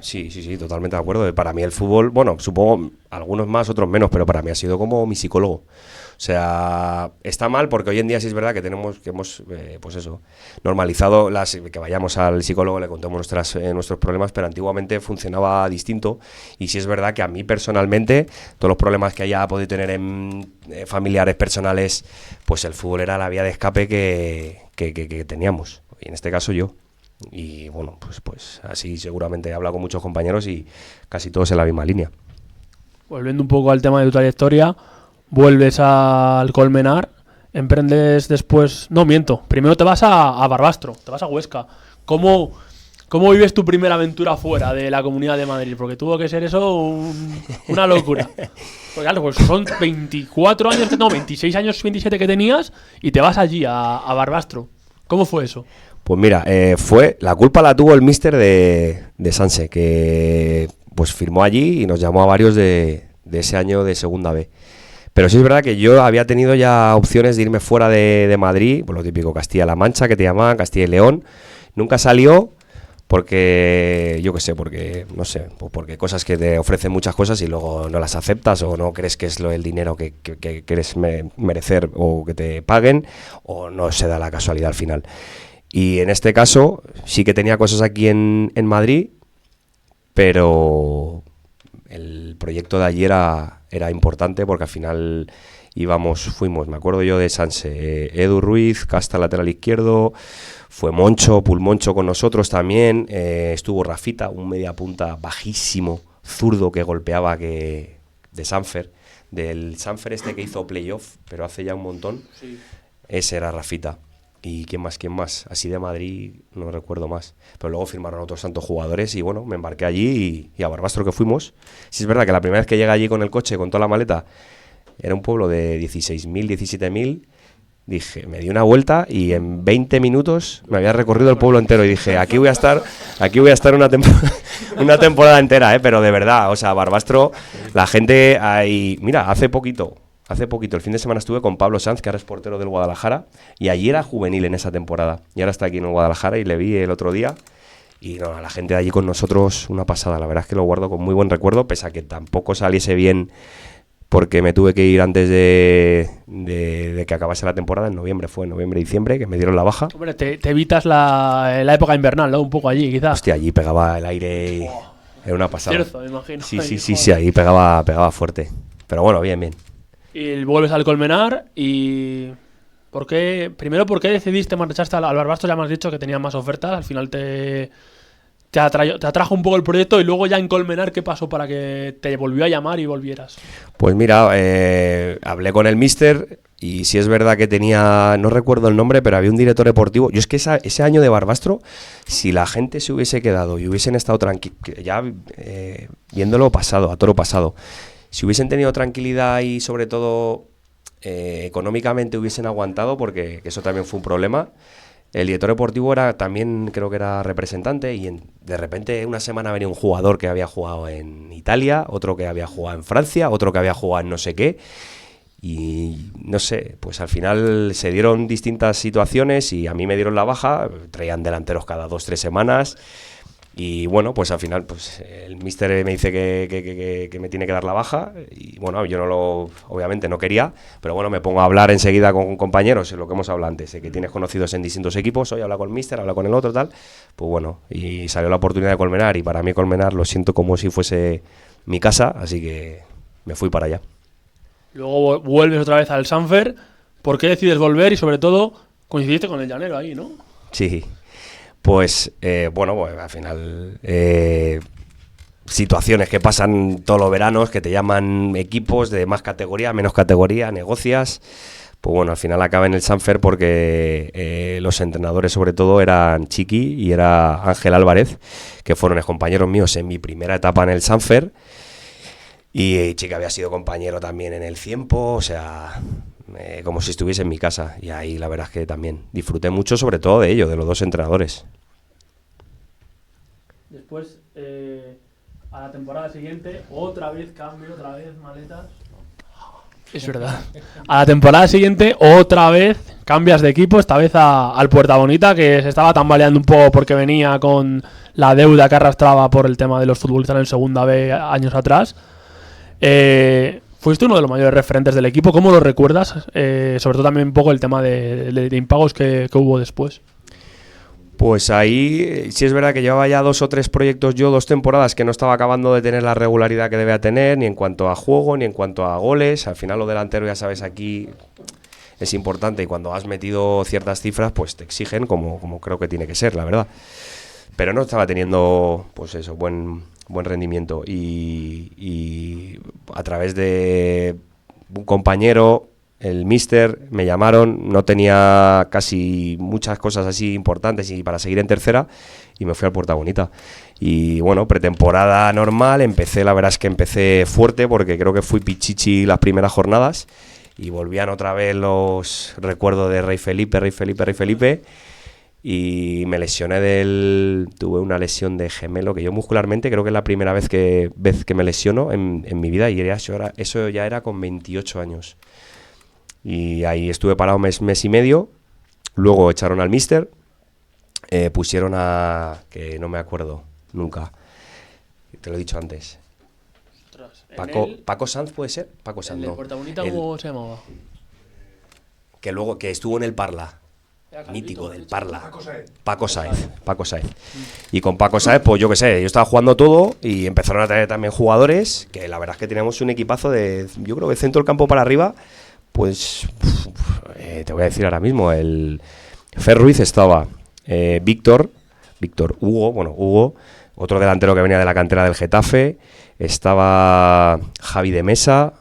Sí, totalmente de acuerdo. Para mí el fútbol, bueno, supongo algunos más, otros menos, pero para mí ha sido como mi psicólogo. O sea, está mal porque hoy en día sí es verdad que hemos pues eso, normalizado que vayamos al psicólogo, le contemos nuestros problemas, pero antiguamente funcionaba distinto. Y sí es verdad que a mí personalmente, todos los problemas que haya podido tener en familiares, personales, pues el fútbol era la vía de escape que teníamos. Y en este caso yo. Y bueno, pues así seguramente he hablado con muchos compañeros y casi todos en la misma línea. Volviendo un poco al tema de tu trayectoria, vuelves al Colmenar, emprendes después... No, miento, primero te vas a Barbastro, te vas a Huesca. ¿Cómo vives tu primera aventura fuera de la Comunidad de Madrid? Porque tuvo que ser eso una locura. Porque claro, pues son 24 años, 26 años, 27 que tenías y te vas allí a Barbastro. ¿Cómo fue eso? Pues mira, la culpa la tuvo el míster de Sanse, que pues firmó allí y nos llamó a varios de ese año de Segunda B. Pero sí es verdad que yo había tenido ya opciones de irme fuera de Madrid, pues lo típico, Castilla-La Mancha, que te llamaban, Castilla y León. Nunca salió porque, yo qué sé, porque, no sé, pues porque cosas que te ofrecen muchas cosas y luego no las aceptas o no crees que es el dinero que quieres merecer o que te paguen, o no se da la casualidad al final. Y en este caso sí que tenía cosas aquí en Madrid, pero el proyecto de allí era importante porque al final fuimos, me acuerdo yo de Sanse, Edu Ruiz, Casta lateral izquierdo, fue Pulmoncho con nosotros también, estuvo Rafita, un media punta bajísimo, zurdo que golpeaba de Sanfer, del Sanfer este que hizo playoff, pero hace ya un montón, sí. Ese era Rafita. ¿Y quién más? Así de Madrid no recuerdo más. Pero luego firmaron otros tantos jugadores y bueno, me embarqué allí y a Barbastro que fuimos. Sí es verdad que la primera vez que llegué allí con el coche, con toda la maleta, era un pueblo de 16.000, 17.000. Dije, me di una vuelta y en 20 minutos me había recorrido el pueblo entero y dije, aquí voy a estar una temporada entera, pero de verdad, o sea, Barbastro, la gente ahí, mira, hace poquito, el fin de semana estuve con Pablo Sanz, que ahora es portero del Guadalajara, y allí era juvenil en esa temporada. Y ahora está aquí en el Guadalajara y le vi el otro día. Y no, a la gente de allí con nosotros, una pasada. La verdad es que lo guardo con muy buen recuerdo, pese a que tampoco saliese bien porque me tuve que ir antes de que acabase la temporada, en noviembre, diciembre, que me dieron la baja. Hombre, te evitas la época invernal, ¿no? Un poco allí, quizás. Hostia, allí pegaba el aire y era una pasada. Cierto, me imagino. Sí, ahí pegaba fuerte. Pero bueno, bien. Y vuelves al Colmenar y... ¿por qué decidiste marcharte al Barbastro? Ya me has dicho que tenía más ofertas, al final te atrajo un poco el proyecto y luego ya en Colmenar, ¿qué pasó para que te volvió a llamar y volvieras? Pues mira, hablé con el míster y sí es verdad que tenía, no recuerdo el nombre, pero había un director deportivo. Yo es que ese año de Barbastro, si la gente se hubiese quedado y hubiesen estado tranquilos, ya viéndolo pasado, a toro pasado, si hubiesen tenido tranquilidad y sobre todo económicamente hubiesen aguantado, porque eso también fue un problema. El director deportivo creo que era representante y de repente una semana venía un jugador que había jugado en Italia, otro que había jugado en Francia, otro que había jugado en no sé qué y no sé, pues al final se dieron distintas situaciones y a mí me dieron la baja, traían delanteros cada 2-3 semanas y bueno, pues al final pues el míster me dice que me tiene que dar la baja y bueno, yo obviamente no quería, pero bueno, me pongo a hablar enseguida con compañeros, lo que hemos hablado antes, de que tienes conocidos en distintos equipos, hoy habla con el míster, habla con el otro, tal, pues bueno, y salió la oportunidad de Colmenar y para mí Colmenar lo siento como si fuese mi casa, así que me fui para allá. Luego vuelves otra vez al Sanfer, ¿por qué decides volver? Y sobre todo, coincidiste con el llanero ahí, ¿no? Sí. Pues, bueno, pues al final situaciones que pasan todos los veranos, que te llaman equipos de más categoría, menos categoría, negocias, pues bueno, al final acaba en el Sanfer porque los entrenadores sobre todo eran Chiqui y era Ángel Álvarez, que fueron compañeros míos en mi primera etapa en el Sanfer, y Chiqui había sido compañero también en el Ciempo, o sea... como si estuviese en mi casa y ahí la verdad es que también disfruté mucho sobre todo de ello, de los dos entrenadores. Después, a la temporada siguiente, otra vez cambio, otra vez maletas. Es verdad. A la temporada siguiente, otra vez cambias de equipo, esta vez al Puerta Bonita, que se estaba tambaleando un poco porque venía con la deuda que arrastraba por el tema de los futbolistas en segunda B años atrás. Fuiste uno de los mayores referentes del equipo. ¿Cómo lo recuerdas? Sobre todo también un poco el tema de impagos que hubo después. Pues ahí sí es verdad que llevaba ya 2 o 3 proyectos yo, 2 temporadas que no estaba acabando de tener la regularidad que debía tener, ni en cuanto a juego, ni en cuanto a goles. Al final lo delantero, ya sabes, aquí es importante y cuando has metido ciertas cifras pues te exigen como creo que tiene que ser, la verdad. Pero no estaba teniendo, pues eso, buen rendimiento y a través de un compañero, el míster, me llamaron, no tenía casi muchas cosas así importantes y para seguir en tercera y me fui al Puerta Bonita y bueno, pretemporada normal, la verdad es que empecé fuerte porque creo que fui pichichi las primeras jornadas y volvían otra vez los recuerdos de Rey Felipe y me lesioné tuve una lesión de gemelo, que yo muscularmente creo que es la primera vez que me lesiono en mi vida, y eso ya era con 28 años. Y ahí estuve parado mes y medio, luego echaron al míster, pusieron que no me acuerdo nunca, te lo he dicho antes. Paco Sanz, ¿puede ser? Paco Sanz, no. Puerta Bonita, ¿cómo se llamaba? Que estuvo en el Parla. Mítico del Parla, Paco Sáez. Y con Paco Sáez, pues yo qué sé, yo estaba jugando todo y empezaron a traer también jugadores, que la verdad es que teníamos un equipazo yo creo que centro del campo para arriba, pues te voy a decir ahora mismo, el Fer Ruiz estaba, Víctor Hugo, otro delantero que venía de la cantera del Getafe, estaba Javi de Mesa.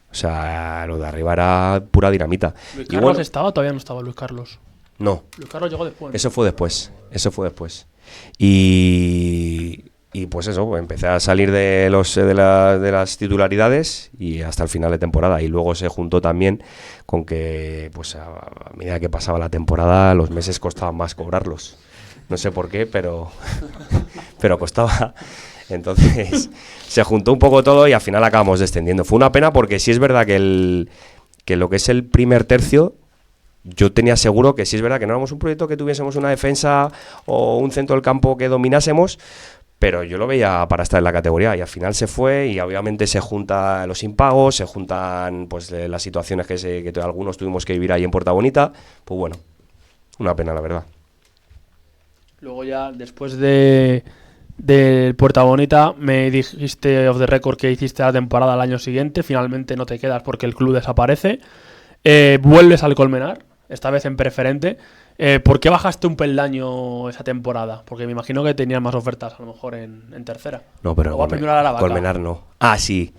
O sea, lo de arriba era pura dinamita. ¿Luis Carlos estaba o todavía no estaba Luis Carlos? No. Luis Carlos llegó después, ¿no? Eso fue después. Y pues eso, empecé a salir de las titularidades y hasta el final de temporada. Y luego se juntó también con que, pues a medida que pasaba la temporada, los meses costaban más cobrarlos. No sé por qué, pero costaba. Entonces se juntó un poco todo y al final acabamos descendiendo. Fue una pena porque sí es verdad que lo que es el primer tercio, yo tenía seguro que sí es verdad que no éramos un proyecto que tuviésemos una defensa o un centro del campo que dominásemos, pero yo lo veía para estar en la categoría y al final se fue y obviamente se juntan los impagos, se juntan pues las situaciones que algunos tuvimos que vivir ahí en Puerta Bonita, pues bueno, una pena la verdad. Luego ya, después del Puerta Bonita, me dijiste off the record que hiciste la temporada el año siguiente, finalmente no te quedas porque el club desaparece, vuelves al Colmenar, esta vez en preferente. ¿Por qué bajaste un peldaño esa temporada? Porque me imagino que tenías más ofertas a lo mejor en tercera. No, pero Colmenar no. Ah, sí.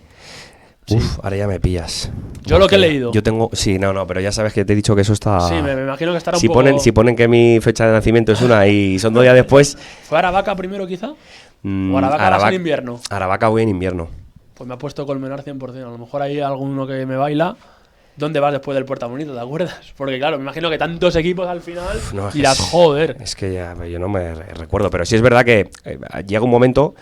Uf, ahora ya me pillas. Yo lo que he leído. Yo tengo... Sí, no, pero ya sabes que te he dicho que eso está... Sí, me imagino que estará un si poco... Si ponen que mi fecha de nacimiento es una y son 2 días después... ¿Fue Aravaca primero quizá? ¿O Aravaca vas en invierno? Aravaca voy en invierno. Pues me ha puesto Colmenar 100%. A lo mejor hay alguno que me baila... ¿Dónde vas después del Puerta Bonita? ¿Te acuerdas? Porque claro, me imagino que tantos equipos al final dirás, joder. Es que ya yo no me recuerdo, pero sí es verdad que llega un momento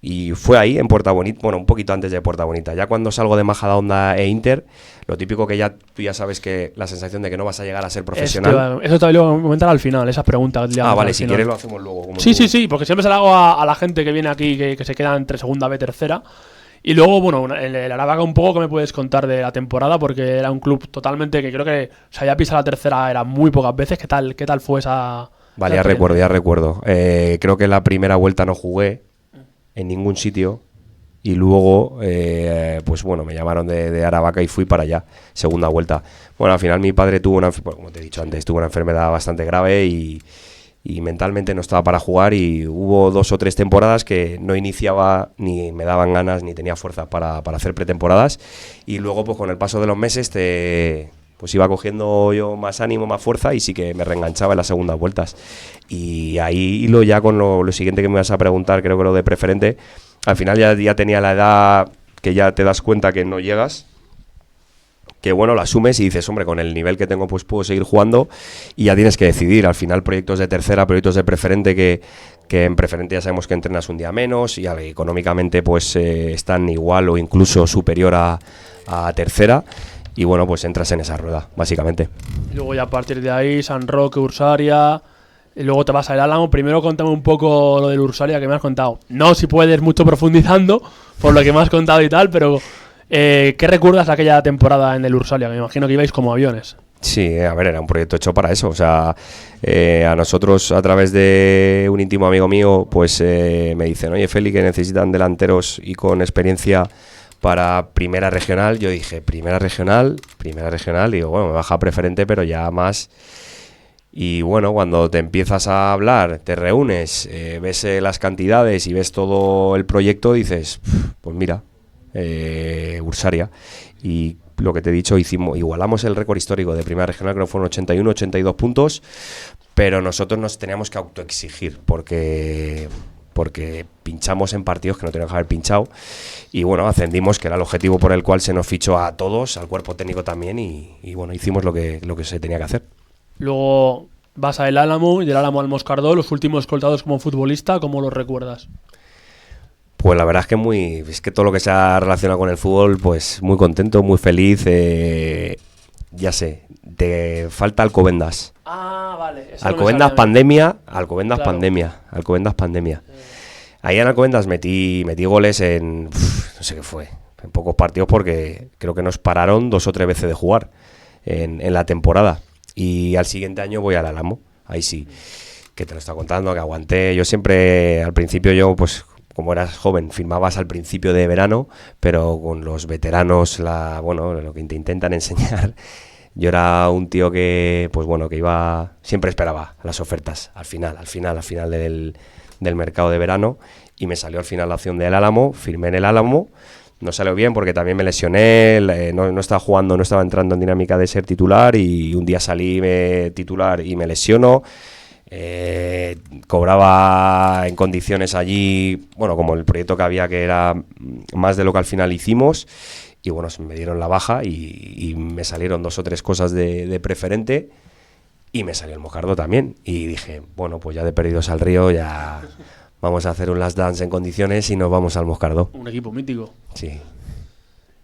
y fue ahí en Puerta Bonita, bueno, un poquito antes de Puerta Bonita. Ya cuando salgo de Majadahonda e Inter, lo típico que tú ya sabes que la sensación de que no vas a llegar a ser profesional. Eso te lo voy a comentar al final, esas preguntas. Vale, si quieres lo hacemos luego. Sí, porque siempre se lo hago a la gente que viene aquí que se queda entre segunda B, tercera. Y luego, bueno, el Aravaca un poco que me puedes contar de la temporada, porque era un club totalmente que creo que se había pisado la tercera era muy pocas veces. ¿Qué tal fue esa? Vale, ya recuerdo. Creo que la primera vuelta no jugué en ningún sitio y luego, pues bueno, me llamaron de Aravaca y fui para allá, segunda vuelta. Bueno, al final mi padre tuvo como te he dicho antes, tuvo una enfermedad bastante grave y mentalmente no estaba para jugar y hubo 2 o 3 temporadas que no iniciaba ni me daban ganas ni tenía fuerza para hacer pretemporadas y luego pues con el paso de los meses pues iba cogiendo yo más ánimo, más fuerza y sí que me reenganchaba en las segundas vueltas y ahí hilo ya con lo siguiente que me vas a preguntar, creo que lo de preferente, al final ya tenía la edad que ya te das cuenta que no llegas, que bueno, lo asumes y dices, hombre, con el nivel que tengo pues puedo seguir jugando y ya tienes que decidir. Al final proyectos de tercera, proyectos de preferente que en preferente ya sabemos que entrenas un día menos y económicamente pues están igual o incluso superior a tercera y bueno, pues entras en esa rueda, básicamente. Y luego ya a partir de ahí, San Roque, Ursaria, y luego te vas al Álamo. Primero contame un poco lo del Ursaria que me has contado. No si puedes mucho profundizando por lo que me has contado y tal, pero... ¿qué recuerdas de aquella temporada en el Ursalia? Que me imagino que ibais como aviones. Sí, a ver, era un proyecto hecho para eso. O sea, a nosotros, a través de un íntimo amigo mío, pues me dicen, oye, Feli, que necesitan delanteros y con experiencia para primera regional. Yo dije, primera regional. Y digo, bueno, me baja a preferente, pero ya más. Y bueno, cuando te empiezas a hablar, te reúnes, ves las cantidades y ves todo el proyecto, dices, pues mira, Ursaria. Y lo que te he dicho, igualamos el récord histórico de primera regional, creo que fueron 81, 82 puntos, pero nosotros nos teníamos que autoexigir porque pinchamos en partidos que no teníamos que haber pinchado y bueno, ascendimos, que era el objetivo por el cual se nos fichó a todos, al cuerpo técnico también y bueno, hicimos lo que se tenía que hacer. Luego vas al Álamo y del Álamo al Moscardó, los últimos escoltados como futbolista, ¿cómo los recuerdas? Pues la verdad es que todo lo que se ha relacionado con el fútbol, pues muy contento, muy feliz. Ya sé, te falta Alcobendas. Ah, vale. Alcobendas pandemia. Ahí en Alcobendas metí goles en, no sé qué fue, en pocos partidos porque creo que nos pararon 2 o 3 veces de jugar en la temporada. Y al siguiente año voy al Álamo, ahí sí, que te lo estaba contando, que aguanté. Yo siempre, al principio pues... Como eras joven, firmabas al principio de verano, pero con los veteranos, lo que te intentan enseñar. Yo era un tío que, pues bueno, que siempre esperaba las ofertas al final del mercado de verano y me salió al final la opción del Álamo, firmé en el Álamo. No salió bien porque también me lesioné, no estaba jugando, no estaba entrando en dinámica de ser titular y un día salí titular y me lesiono. Cobraba en condiciones allí, bueno, como el proyecto que había, que era más de lo que al final hicimos, y bueno, me dieron la baja y me salieron 2 o 3 cosas de preferente y me salió el Moscardó también y dije, bueno, pues ya de perdidos al río, ya vamos a hacer un last dance en condiciones y nos vamos al Moscardó. Un equipo mítico. Sí.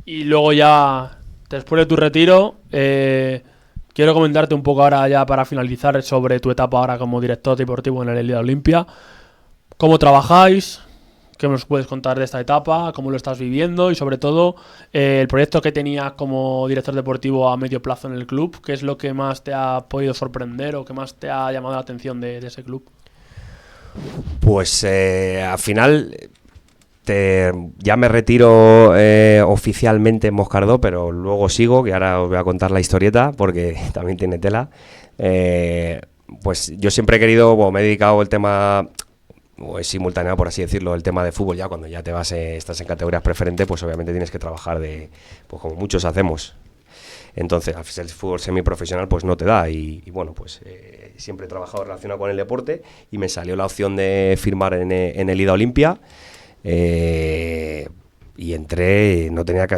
Y luego ya, después de tu retiro, quiero comentarte un poco ahora ya para finalizar sobre tu etapa ahora como director deportivo en el Elida Olimpia. ¿Cómo trabajáis? ¿Qué nos puedes contar de esta etapa? ¿Cómo lo estás viviendo? Y sobre todo, el proyecto que tenías como director deportivo a medio plazo en el club. ¿Qué es lo que más te ha podido sorprender o qué más te ha llamado la atención de ese club? Pues al final ya me retiro oficialmente en Moscardó, pero luego sigo, que ahora os voy a contar la historieta porque también tiene tela. Pues yo siempre he querido, me he dedicado el tema, o es simultáneo por así decirlo, el tema de fútbol. Ya cuando ya te vas, estás en categorías preferentes, pues obviamente tienes que trabajar pues como muchos hacemos. Entonces, al final el fútbol semiprofesional pues no te da y bueno, pues siempre he trabajado relacionado con el deporte y me salió la opción de firmar en el Ida Olimpia y entré, no tenía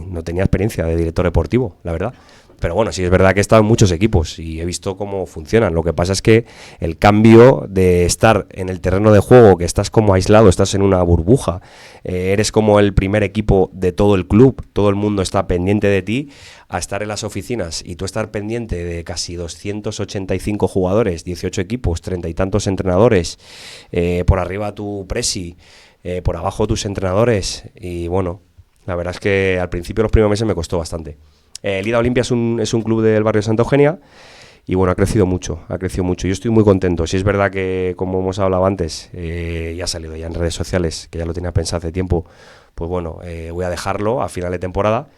no tenía experiencia de director deportivo, la verdad. Pero bueno, sí es verdad que he estado en muchos equipos y he visto cómo funcionan. Lo que pasa es que el cambio de estar en el terreno de juego, que estás como aislado, estás en una burbuja, eres como el primer equipo de todo el club, todo el mundo está pendiente de ti, a estar en las oficinas y tú estar pendiente de casi 285 jugadores, 18 equipos, 30 y tantos entrenadores, por arriba tu presi, por abajo tus entrenadores y bueno, la verdad es que al principio los primeros meses me costó bastante. El Ida Olimpia es un club del barrio de Santa Eugenia y bueno, ha crecido mucho. Yo estoy muy contento. Si es verdad que, como hemos hablado antes, ya ha salido ya en redes sociales, que ya lo tenía pensado hace tiempo, pues bueno, voy a dejarlo a final de temporada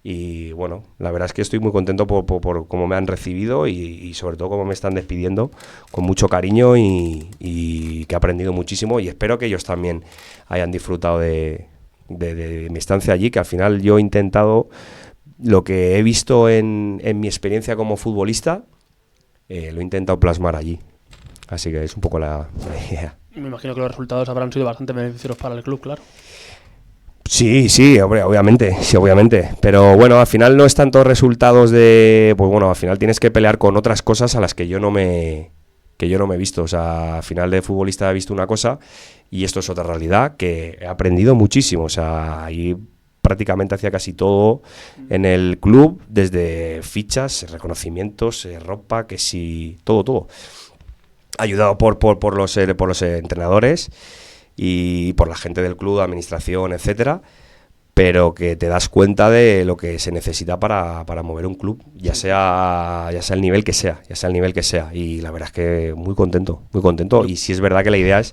y bueno, la verdad es que estoy muy contento por cómo me han recibido y sobre todo cómo me están despidiendo con mucho cariño y que he aprendido muchísimo y espero que ellos también hayan disfrutado de mi estancia allí, que al final yo he intentado lo que he visto en mi experiencia como futbolista, lo he intentado plasmar allí. Así que es un poco la idea. Me imagino que los resultados habrán sido bastante beneficiosos para el club, claro. Sí, hombre, obviamente. Pero bueno, al final no es tanto resultados pues bueno, al final tienes que pelear con otras cosas a las que yo no me he visto. O sea, al final de futbolista he visto una cosa y esto es otra realidad que he aprendido muchísimo. O sea, ahí prácticamente hacía casi todo en el club, desde fichas, reconocimientos, ropa, que sí, todo. Ayudado por los entrenadores y por la gente del club, administración, etcétera, pero que te das cuenta de lo que se necesita para mover un club, ya sea el nivel que sea, y la verdad es que muy contento, y sí es verdad que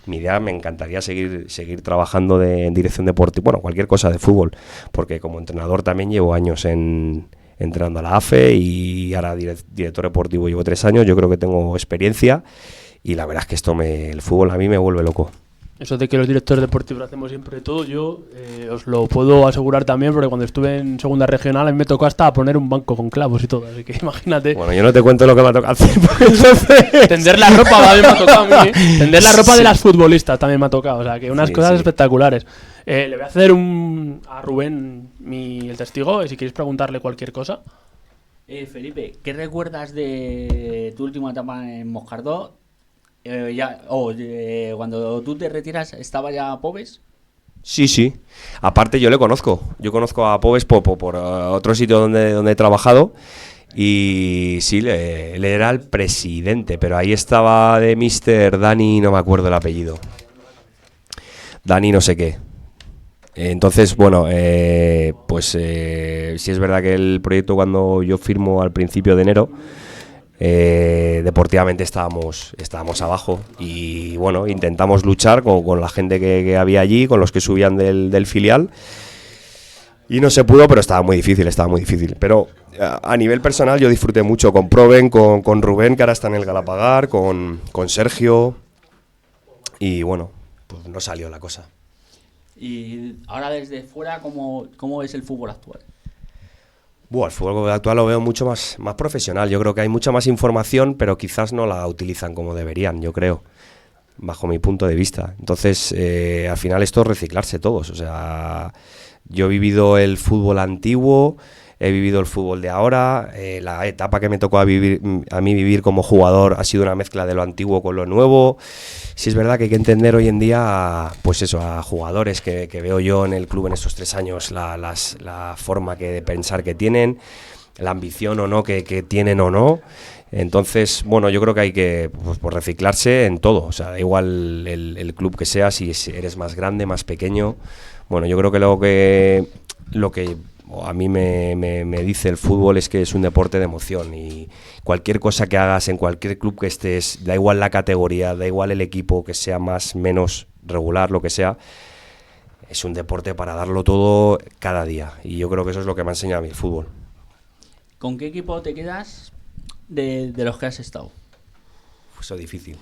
mi idea me encantaría seguir trabajando en dirección deportiva, bueno, cualquier cosa de fútbol, porque como entrenador también llevo años entrenando a la AFE y ahora director deportivo llevo 3 años, yo creo que tengo experiencia y la verdad es que el fútbol a mí me vuelve loco. Eso de que los directores deportivos hacemos siempre todo, yo os lo puedo asegurar también, porque cuando estuve en segunda regional a mí me tocó hasta poner un banco con clavos y todo, así que imagínate. Bueno, yo no te cuento lo que me ha tocado hacer, entonces... Tender la ropa también me ha tocado a mí, tender la ropa de las futbolistas también me ha tocado, o sea, que unas cosas espectaculares. Le voy a hacer a Rubén el testigo, si queréis preguntarle cualquier cosa. Felipe, ¿qué recuerdas de tu última etapa en Moscardó? Cuando tú te retiras, ¿estaba ya Pobes? Sí. Aparte yo le conozco. Yo conozco a Pobes por otro sitio donde he trabajado. Y sí, él era el presidente, pero ahí estaba de Mr. Dani, no me acuerdo el apellido. Dani no sé qué. Entonces, bueno, sí es verdad que el proyecto cuando yo firmo al principio de enero, deportivamente estábamos abajo y bueno, intentamos luchar con la gente que había allí, con los que subían del filial y no se pudo, pero estaba muy difícil, pero a nivel personal yo disfruté mucho con Proven, con Rubén, que ahora está en el Galapagar, con Sergio y bueno, pues no salió la cosa. Y ahora desde fuera, ¿cómo es el fútbol actual? El fútbol actual lo veo mucho más profesional. Yo creo que hay mucha más información, pero quizás no la utilizan como deberían, yo creo, bajo mi punto de vista. Entonces, al final esto es reciclarse todos. O sea, yo he vivido el fútbol antiguo, he vivido el fútbol de ahora. La etapa que me tocó a mí vivir como jugador ha sido una mezcla de lo antiguo con lo nuevo. Sí es verdad que hay que entender hoy en día, pues eso, a jugadores que veo yo en el club en estos 3 años, la forma de pensar que tienen, la ambición o no que tienen o no. Entonces, bueno, yo creo que hay que pues reciclarse en todo. O sea, da igual el club que seas, si eres más grande, más pequeño. Bueno, yo creo que lo que a mí me dice el fútbol es que es un deporte de emoción, y cualquier cosa que hagas en cualquier club que estés, da igual la categoría, da igual el equipo, que sea más, menos regular, lo que sea, es un deporte para darlo todo cada día, y yo creo que eso es lo que me ha enseñado a mí el fútbol. ¿Con qué equipo te quedas de los que has estado? Eso es difícil,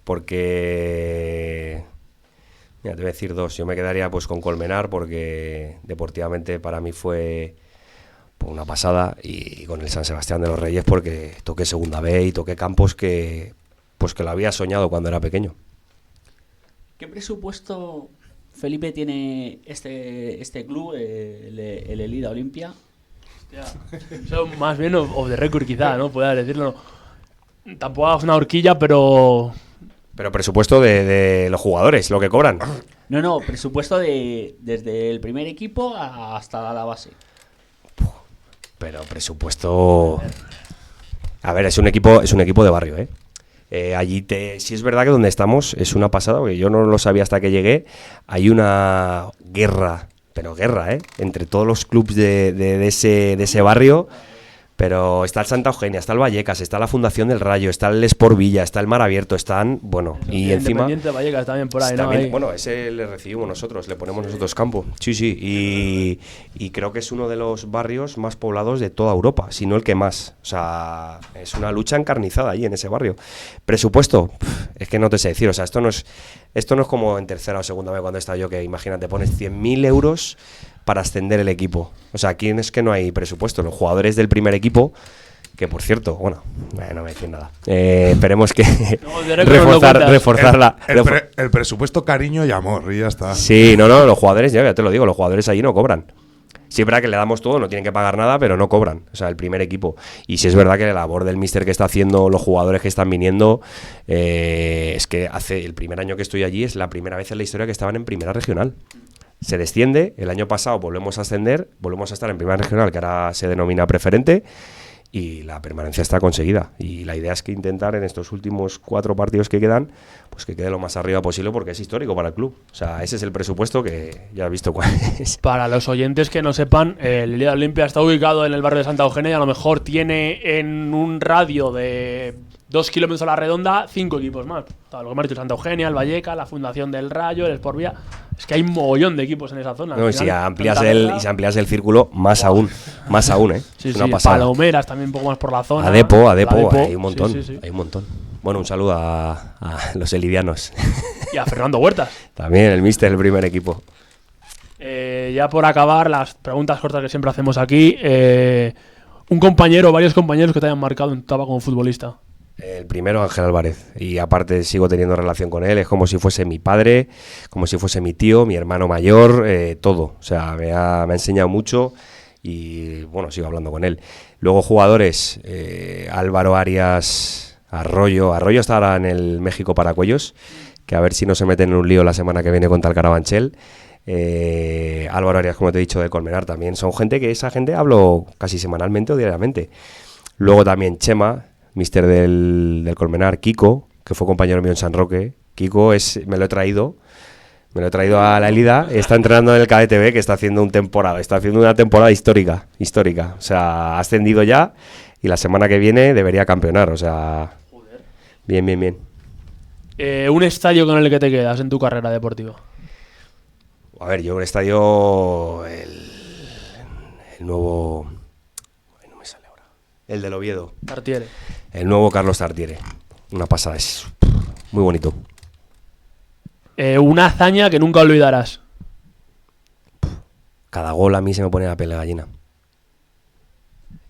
porque... Mira, te voy a decir dos. Yo me quedaría pues con Colmenar, porque deportivamente para mí fue una pasada, y con el San Sebastián de los Reyes porque toqué segunda B y toqué campos que lo había soñado cuando era pequeño. ¿Qué presupuesto, Felipe, tiene este club, el Elida Olimpia? Eso más bien off the record quizá, ¿no? Puedas decirlo. Tampoco hagas una horquilla, pero presupuesto de los jugadores, lo que cobran. No, presupuesto desde el primer equipo hasta la base. Pero presupuesto... A ver, es un equipo de barrio, ¿eh? Allí si es verdad que donde estamos es una pasada, porque yo no lo sabía hasta que llegué. Hay una guerra, entre todos los clubes de ese barrio. Pero está el Santa Eugenia, está el Vallecas, está la Fundación del Rayo, está el Sport Villa, está el Mar Abierto, están, bueno, y encima... Independiente Vallecas también por ahí, también, ¿no? Bueno, ese le recibimos nosotros, le ponemos nosotros campo. Sí, y creo que es uno de los barrios más poblados de toda Europa, si no el que más. O sea, es una lucha encarnizada allí en ese barrio. Presupuesto, es que no te sé decir, o sea, esto no es como en tercera o segunda vez cuando he estado yo, que imagínate, pones 100.000 euros para ascender el equipo. O sea, aquí es que no hay presupuesto. Los jugadores del primer equipo, que por cierto, bueno, no me voy a decir nada. Esperemos que reforzar el presupuesto, cariño y amor, y ya está. Sí, no, los jugadores, ya te lo digo, los jugadores allí no cobran. Sí es verdad que le damos todo, no tienen que pagar nada, pero no cobran. O sea, el primer equipo. Y sí es verdad que la labor del míster que está haciendo, los jugadores que están viniendo, es que hace el primer año que estoy allí, es la primera vez en la historia que estaban en primera regional. Se desciende, el año pasado volvemos a ascender, volvemos a estar en primera regional, que ahora se denomina preferente, y la permanencia está conseguida. Y la idea es que intentar en estos últimos 4 partidos que quedan, pues que quede lo más arriba posible, porque es histórico para el club. O sea, ese es el presupuesto que ya has visto cuál es. Para los oyentes que no sepan, el Elida Olimpia está ubicado en el barrio de Santa Eugenia y a lo mejor tiene en un radio de 2 kilómetros a la redonda 5 equipos más. O sea, lo que hemos dicho, Santa Eugenia, el Vallecas, la Fundación del Rayo, el Sport Villa. Es que hay un mogollón de equipos en esa zona. No, y si amplias el círculo, más aún, ¿eh? Sí, es una pasada. Palomeras también un poco más por la zona. Adepo, hay un montón, sí. hay un montón. Bueno, un saludo a los elidianos. Y a Fernando Huertas. También el míster del primer equipo. Ya por acabar, las preguntas cortas que siempre hacemos aquí. Un compañero, varios compañeros que te hayan marcado en tu etapa como futbolista. El primero, Ángel Álvarez, y aparte sigo teniendo relación con él, es como si fuese mi padre, como si fuese mi tío, mi hermano mayor, todo. O sea, me ha enseñado mucho y bueno, sigo hablando con él. Luego jugadores, Álvaro Arias, Arroyo está ahora en el México Paracuellos, que a ver si no se meten en un lío la semana que viene contra el Carabanchel. Álvaro Arias, como te he dicho, de Colmenar también. Son esa gente hablo casi semanalmente o diariamente. Luego también Chema, míster del Colmenar, Kiko, que fue compañero mío en San Roque. Kiko me lo he traído a la Elida, está entrenando en el KDTV, que está haciendo una temporada histórica. O sea, ha ascendido ya y la semana que viene debería campeonar. O sea, bien. Un estadio con el que te quedas en tu carrera deportiva. A ver, yo un estadio, el nuevo... no me sale ahora. El del Oviedo. Tartiere. El nuevo Carlos Tartiere. Una pasada, es muy bonito. Una hazaña que nunca olvidarás. Cada gol a mí se me pone la piel de gallina.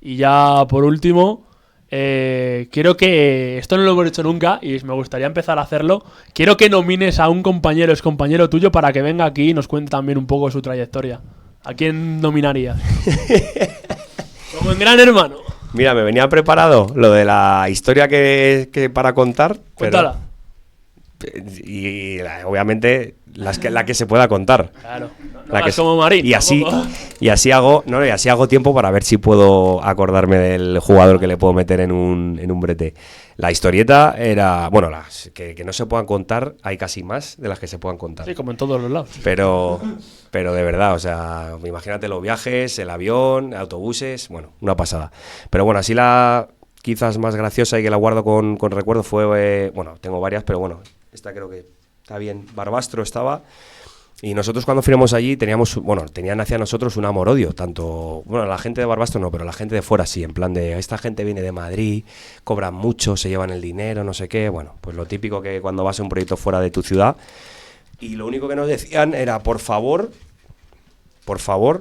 Y ya por último, quiero que, esto no lo hemos hecho nunca y me gustaría empezar a hacerlo, quiero que nomines a un compañero, ex compañero tuyo, para que venga aquí y nos cuente también un poco su trayectoria. ¿A quién nominarías? Como en Gran Hermano. Mira, me venía preparado lo de la historia que para contar. Cuéntala. obviamente la que se pueda contar. Claro. No La que hagas como Marín. y así tampoco. hago tiempo para ver si puedo acordarme del jugador que le puedo meter en un brete. La historieta era, bueno, las que no se puedan contar, hay casi más de las que se puedan contar. Sí, como en todos los lados. Pero de verdad, o sea, imagínate los viajes, el avión, autobuses, bueno, una pasada. Pero bueno, así la quizás más graciosa y que la guardo con recuerdo fue, bueno, tengo varias, pero bueno, esta creo que está bien. Barbastro estaba. Y nosotros cuando fuimos allí tenían hacia nosotros un amor-odio, tanto, bueno, la gente de Barbastro no, pero la gente de fuera sí, en plan de, esta gente viene de Madrid, cobran mucho, se llevan el dinero, no sé qué, bueno, pues lo típico que cuando vas a un proyecto fuera de tu ciudad, y lo único que nos decían era, por favor,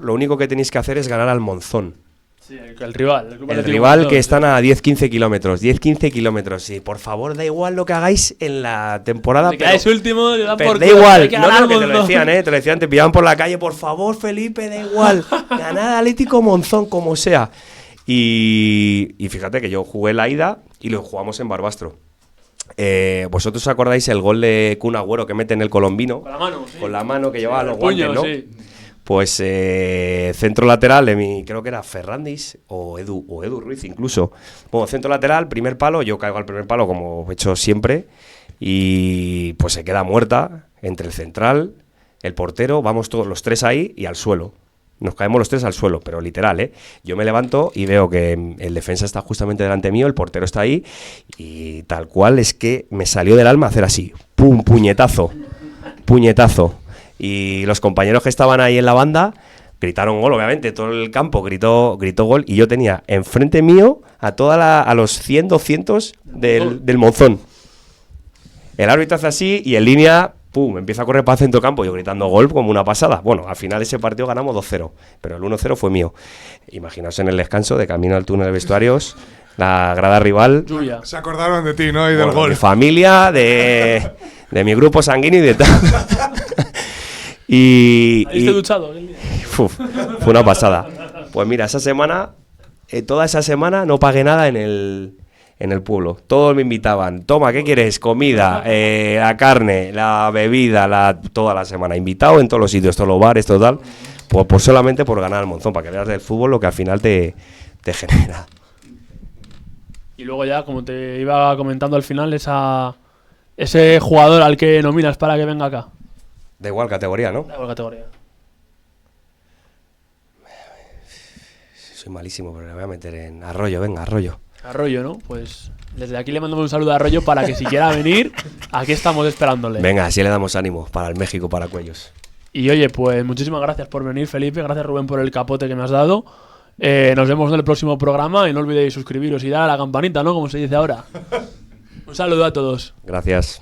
lo único que tenéis que hacer es ganar al Monzón. Sí, el rival. El rival que están a 10-15 kilómetros. 10-15 kilómetros. Sí, por favor, da igual lo que hagáis en la temporada. Que es último, le dan pero por da culo, igual. hay que No, ganar que te lo Monzón. decían, te lo decían, te pillaban por la calle. Por favor, Felipe, da igual. Ganar Atlético Monzón, como sea. Y fíjate que yo jugué la ida y lo jugamos en Barbastro. ¿Vosotros acordáis el gol de Kun Agüero que mete en el colombino? Con la mano, sí. Con la mano que llevaba Sí, los el puño, guantes, ¿no? sí. Pues centro lateral de creo que era Ferrandis o Edu Ruiz incluso. Bueno, centro lateral, primer palo, yo caigo al primer palo como he hecho siempre y pues se queda muerta entre el central, el portero, vamos todos los tres ahí y al suelo. Nos caemos los tres al suelo, pero literal, Yo me levanto y veo que el defensa está justamente delante mío, el portero está ahí y tal cual es que me salió del alma hacer así, ¡pum! Puñetazo. Y los compañeros que estaban ahí en la banda gritaron gol, obviamente, todo el campo gritó gol y yo tenía enfrente mío a los 100, 200 del Monzón. El árbitro hace así y en línea, pum, empieza a correr para el centrocampo, yo gritando gol como una pasada. Bueno, al final ese partido ganamos 2-0, pero el 1-0 fue mío. Imaginaos en el descanso, de camino al túnel de vestuarios, la grada rival. Lluvia. Se acordaron de ti, ¿no? Y del Bueno, gol. mi familia, de mi grupo sanguíneo y de tal. ¿Habiste duchado? Fue una pasada. Pues mira, esa semana, toda esa semana no pagué nada en el pueblo. Todos me invitaban. Toma, ¿qué quieres? Comida, la carne, la bebida, toda la semana. Invitado en todos los sitios, todos los bares, total. Por solamente por ganar al Monzón, para que veas del fútbol lo que al final te genera. Y luego ya, como te iba comentando al final, ese jugador al que nominas para que venga acá. Da igual categoría, ¿no? Da igual categoría. Soy malísimo, pero le voy a meter en Arroyo, venga, Arroyo. Arroyo, ¿no? Pues desde aquí le mandamos un saludo a Arroyo para que si quiera venir, aquí estamos esperándole. Venga, así le damos ánimo para el México, para Cuellos. Y oye, pues muchísimas gracias por venir, Felipe. Gracias, Rubén, por el capote que me has dado. Nos vemos en el próximo programa y no olvidéis suscribiros y dar a la campanita, ¿no? Como se dice ahora. Un saludo a todos. Gracias.